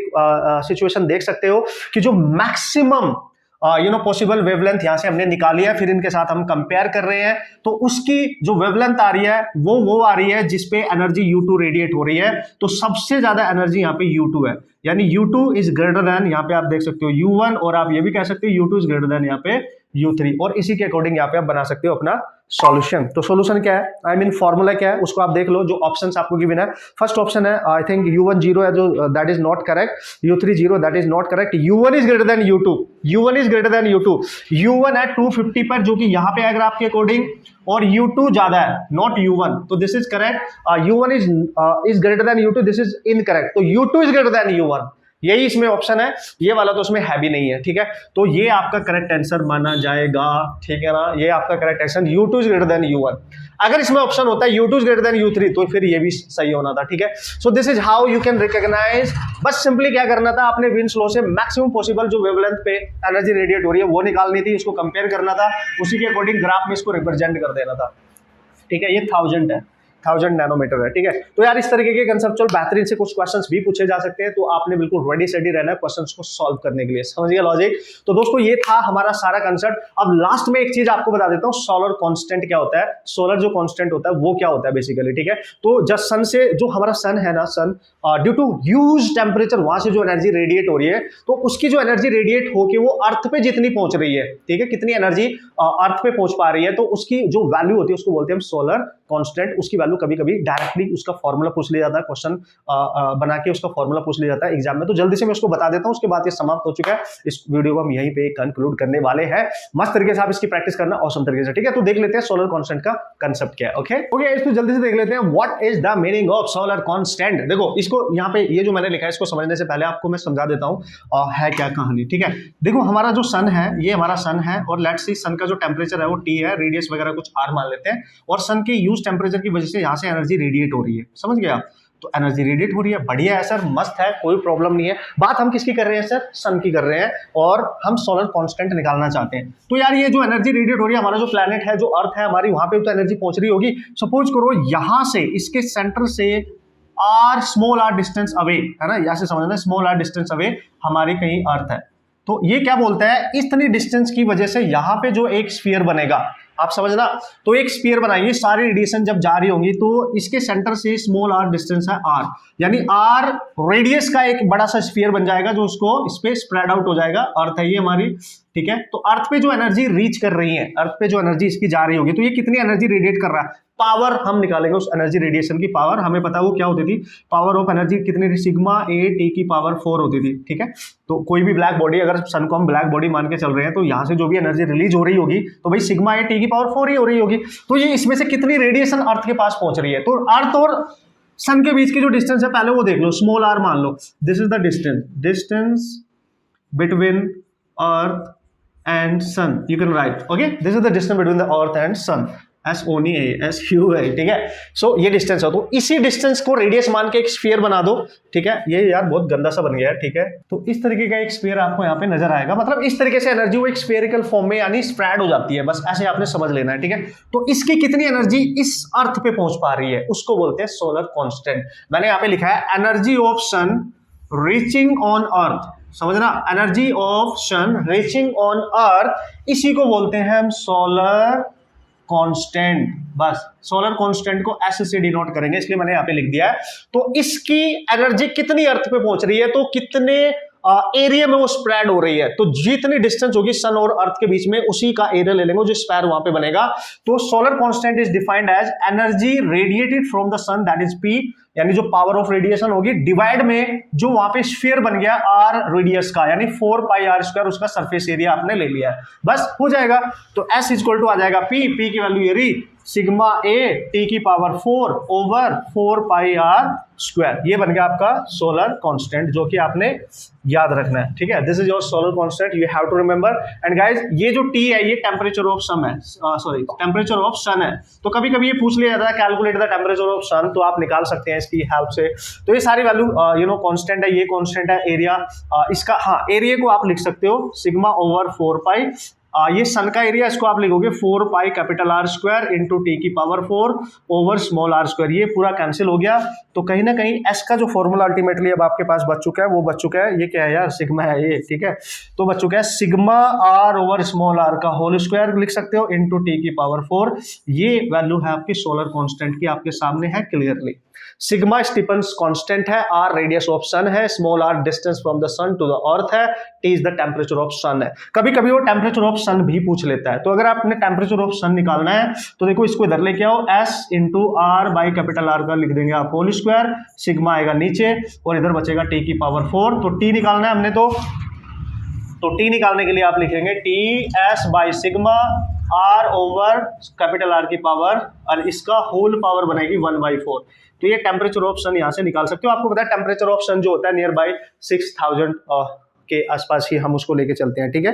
सिचुएशन देख सकते हो कि जो मैक्सिमम पॉसिबल वेवलेंथ यहां से हमने निकाली है, फिर इनके साथ हम कंपेयर कर रहे हैं तो उसकी जो वेवलेंथ आ रही है वो आ रही है जिसपे एनर्जी U2 रेडिएट हो रही है। तो सबसे ज्यादा एनर्जी यहाँ पे U2 है, यानी U2 इज ग्रेटर देन, यहाँ पे आप देख सकते हो U1, और आप ये भी कह सकते हो U2 इज ग्रेटर देन यहाँ पे U3, और इसी के अकॉर्डिंग यहाँ पे आप बना सकते हो अपना सॉल्यूशन। तो सॉल्यूशन क्या है, आई मीन फॉर्मूला क्या है, उसको आप देख लो। जो ऑप्शंस आपको गिवन है, फर्स्ट ऑप्शन है आई थिंक U1 0 है, जो that is not correct. U3 0 that is not correct. U1 is greater than U2, U1 is greater than U2। U1 है 250 पर, जो कि यहाँ पे आएगा आपके अकॉर्डिंग, और U2 ज्यादा है, नॉट U1, तो this is correct. U1 is greater than U2, this is incorrect. तो U2 is greater than U1, यही इसमें ऑप्शन है, ये वाला तो उसमें है भी नहीं है, ठीक है। तो ये आपका करेक्ट आंसर माना जाएगा, ठीक है ना, ये आपका correct answer U2 is greater than U1। अगर इसमें ऑप्शन होता है U2 is greater than U3 तो फिर ये भी सही होना था, ठीक है। So this is how you can recognise. बस सिंपली क्या करना था, आपने विंस लॉ से मैक्सिमम पॉसिबल जो वेवलेंथ पे एनर्जी रेडिएट हो रही है वो निकालनी थी, उसको कंपेयर करना था, उसी के अकॉर्डिंग ग्राफ में इसको रिप्रेजेंट कर देना था, ठीक है। ये 1000 है, 1000 नैनोमीटर है, ठीक है। तो यार इस तरीके के कंसेप्चुअल बेहतरीन से कुछ क्वेश्चंस भी पूछे जा सकते हैं, तो आपने बिल्कुल रेडी सेडी रहना है क्वेश्चंस को सॉल्व करने के लिए, समझिए लॉजिक। तो दोस्तों ये था हमारा सारा कंसेप्ट। अब लास्ट में एक चीज आपको बता देता हूँ, सोलर कांस्टेंट क्या होता है। सोलर जो कांस्टेंट होता है वो क्या होता है बेसिकली, ठीक है। तो जब सन से, जो हमारा सन है ना, sun dew to huge temperature वहां से जो एनर्जी रेडिएट हो रही है, तो उसकी जो एनर्जी रेडिएट होके वो अर्थ पे जितनी पहुंच रही है, ठीक है, कितनी एनर्जी अर्थ पे पहुंच पा रही है, तो उसकी जो वैल्यू होती है उसको बोलते हैं हम सोलर कांस्टेंट। उसकी वैल्यू कभी कभी डायरेक्टली उसका फॉर्मूला पूछ लिया जाता है, क्वेश्चन बना के उसका फॉर्मूला पूछ लिया जाता है एग्जाम में। तो जल्दी से मैं उसको बता देता हूं, उसके बाद ये समाप्त हो चुका है। इस वीडियो को हम यहीं पे कंक्लूड करने वाले हैं। मस्त तरीके से आप इसकी प्रैक्टिस करना, औसम तरीके से, ठीक है। तो देख लेते हैं सोलर कांस्टेंट का कांसेप्ट क्या है। ओके इसको जल्दी से देख लेते हैं, what is the meaning of solar constant. देखो इसको यहाँ पे, ये जो मैंने लिखा है इसको समझने से पहले आपको मैं समझा देता हूँ है क्या कहानी, ठीक है। देखो हमारा जो सन है, ये हमारा सन है, और लेट्स सी सन का जो टेम्परेचर है वो T है, रेडियस वगैरह कुछ R मान लेते हैं, और सन के यूज टेम्परेचर की वजह से यहाँ से एनर्जी रेडिएट हो रही है, समझ गया। तो एनर्जी रेडिएट हो रही है, बढ़िया है सर, मस्त है, कोई प्रॉब्लम नहीं है। बात हम किसकी कर रहे हैं सर, सन की कर रहे हैं, और हम सोलर कांस्टेंट निकालना चाहते हैं। तो यार ये जो एनर्जी रेडिएट हो रही है, हमारा जो प्लैनेट है, जो अर्थ है हमारी, वहां पे तो एनर्जी पहुंच रही होगी। सपोज करो यहां से, इसके सेंटर से स्मॉल आर डिस्टेंस अवे, है ना, यहां से समझना, स्मॉल आर डिस्टेंस अवे हमारी कहीं अर्थ है। तो ये क्या बोलता है, इतनी डिस्टेंस की वजह से यहां पे जो एक स्फीयर बनेगा, आप समझना, तो एक स्फीयर बनाएंगे, सारी रेडिएशन जब जा रही होंगी तो इसके सेंटर से स्मॉल आर डिस्टेंस है R, यानी R रेडियस का एक बड़ा सा स्फीयर बन जाएगा, जो उसको इस पे स्प्रेड आउट हो जाएगा। अर्थ है ये हमारी, ठीक है। तो अर्थ पे जो एनर्जी रीच कर रही है, अर्थ पे जो एनर्जी इसकी जा रही होगी, तो ये कितनी एनर्जी रेडिएट कर रहा है, पावर हम निकालेंगे, उस एनर्जी रेडिएशन की पावर हमें पता है वो क्या होती थी, पावर ऑफ एनर्जी कितनी थी, सिग्मा ए टी की पावर 4 होती थी, ठीक है। तो कोई भी ब्लैक बॉडी, अगर सन को हम ब्लैक बॉडी मान के चल रहे हैं तो यहाँ से जो भी एनर्जी रिलीज हो रही होगी तो भाई सिग्मा ए टी की पावर 4 ही हो रही होगी। तो ये इसमें से कितनी रेडिएशन अर्थ के पास पहुंच रही है, तो अर्थ और सन के बीच की जो डिस्टेंस है पहले वो देख लो, स्मॉल आर मान लो, this is the distance between earth and sun, you can write, okay, this is the distance between the earth and sun, SUA, ठीक है। सो ये डिस्टेंस है, तो इसी डिस्टेंस को रेडियस मान के एक स्फीयर बना दो, ठीक है। ये यार बहुत गंदा सा बन गया है, ठीक है। तो इस तरीके का एक स्फीयर आपको यहाँ पे नजर आएगा, मतलब इस तरीके से एनर्जी वो एक स्फीयरिकल फॉर्म में यानी स्प्रेड हो जाती है, बस ऐसे आपने समझ लेना है, ठीक है। तो इसकी कितनी एनर्जी इस अर्थ पे पहुंच पा रही है उसको बोलते हैं सोलर कांस्टेंट। मैंने यहाँ पे लिखा है energy of sun reaching on earth, समझना, energy of sun reaching on earth, इसी को बोलते हैं हम सोलर कांस्टेंट। बस सोलर कांस्टेंट को एस से डिनोट करेंगे, इसलिए मैंने यहाँ पे लिख दिया है। तो इसकी एनर्जी कितनी अर्थ पे पहुंच रही है, तो कितने एरिया में वो स्प्रेड हो रही है, तो जितनी डिस्टेंस होगी सन और अर्थ के बीच में उसी का एरिया ले लेंगे जो स्क्वायर वहां पे बनेगा। तो solar constant is defined as energy radiated from the sun, that is P, यानी जो पावर ऑफ रेडिएशन होगी डिवाइड में जो वहां पे स्फीयर बन गया आर रेडियस का, यानी 4 पाई आर स्क्वायर, उसका सरफेस एरिया आपने ले लिया है, बस हो जाएगा। तो एस इक्वल टू आ जाएगा पी, पी की वैल्यू ये रही सिग्मा ए टी की power 4 over 4 pi R square, ये बन गया आपका सोलर कांस्टेंट, जो कि आपने याद रखना है, ठीक है। This is your solar constant, you have to remember. And guys ये जो टी है ये टेम्परेचर ऑफ सन है, सॉरी टेम्परेचर ऑफ सन है। तो कभी कभी ये पूछ लिया जाता है कैलकुलेट द टेम्परेचर ऑफ सन, तो आप निकाल सकते हैं इसकी हेल्प से। तो ये सारी वैल्यू यू नो कांस्टेंट है, ये कांस्टेंट है, एरिया इसका, हाँ एरिया को आप लिख सकते हो सिग्मा ओवर 4 पाई, ये सन का एरिया, इसको आप लिखोगे 4 pi capital R square into T की power 4 over small R square, ये पूरा कैंसिल हो गया। तो कहीं ना कहीं एस का जो फॉर्मूला अल्टीमेटली अब आपके पास बच चुका है, वो बच चुका है, ये क्या है यार, सिग्मा है ये, ठीक है। तो बच चुका है sigma R over small R का होल स्क्वायर लिख सकते हो इंटू टी की पावर 4, ये वैल्यू है आपकी सोलर कॉन्स्टेंट की, आपके सामने है क्लियरली। सिग्मा स्टीफन्स कांस्टेंट है, आर रेडियस ऑफ सन है, small R distance from the sun to the earth है, T is the temperature of sun है। कभी कभी वो टेम्परेचर ऑफ सन भी पूछ लेता है, तो अगर आपने टेम्परेचर ऑफ सन निकालना है तो देखो इसको इधर लेके आओ, S into R by capital R का लिख देंगे आप होल स्क्वायर, सिग्मा आएगा नीचे और इधर बचेगा टी की पावर 4। तो टी निकालना है हमने, तो टी निकालने के लिए आप लिखेंगे T S by sigma R over capital R की पावर, और इसका होल पावर बनेगी 1/4। तो ये टेम्परेचर ऑफ सन यहां से निकाल सकते हो। आपको पता है टेम्परेचर ऑफ सन जो होता है नियर बाई 6000 के आसपास ही हम उसको लेके चलते हैं, ठीक है,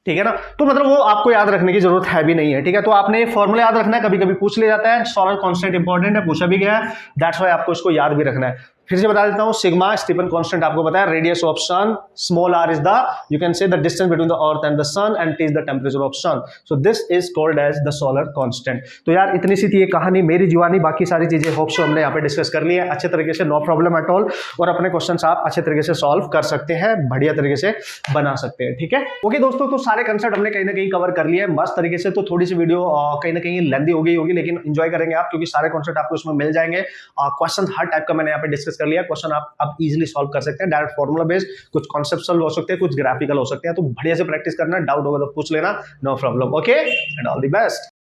ठीक है ना। तो मतलब वो आपको याद रखने की जरूरत है भी नहीं है, ठीक है। तो आपने ये फॉर्मूला याद रखना है, कभी कभी पूछ लिया जाता है, सोलर कांस्टेंट इंपॉर्टेंट है, पूछा भी गया है, दैट्स व्हाई आपको इसको याद भी रखना है। फिर से बता देता हूं, सिग्मा स्टीफन कांस्टेंट आपको पता है, radius of sun, small R is the, you can say the distance between the earth and the sun, and T is the temperature of sun, so this is called as the solar constant. तो यार इतनी सी थी ये कहानी, मेरी जुबानी, बाकी सारी चीजें होप सो हमने यहाँ पे डिस्कस कर ली है अच्छे तरीके से, नो प्रॉब्लम एट ऑल, और अपने क्वेश्चन आप अच्छे तरीके से सॉल्व कर सकते हैं, बढ़िया तरीके से बना सकते हैं, ठीक है। ओके दोस्तों, तो सारे कंसेप्ट हमने कहीं ना कहीं कवर कर लिए हैं मस्त तरीके से। तो थोड़ी सी वीडियो कहीं ना कहीं लेंदी हो गई होगी, लेकिन एंजॉय करेंगे आप, क्योंकि सारे कॉन्सेप्ट आपको इसमें मिल जाएंगे। क्वेश्चन हर टाइप का मैंने यहाँ पे डिस्कस कर लिया, क्वेश्चन आप इजीली सॉल्व कर सकते हैं, डायरेक्ट फॉर्मूला बेस्ड, कुछ कॉन्सेप्चुअल हो सकते हैं, कुछ ग्राफिकल हो सकते हैं। तो बढ़िया से प्रैक्टिस करना, डाउट होगा तो पूछ लेना, no problem. Okay, and all the best.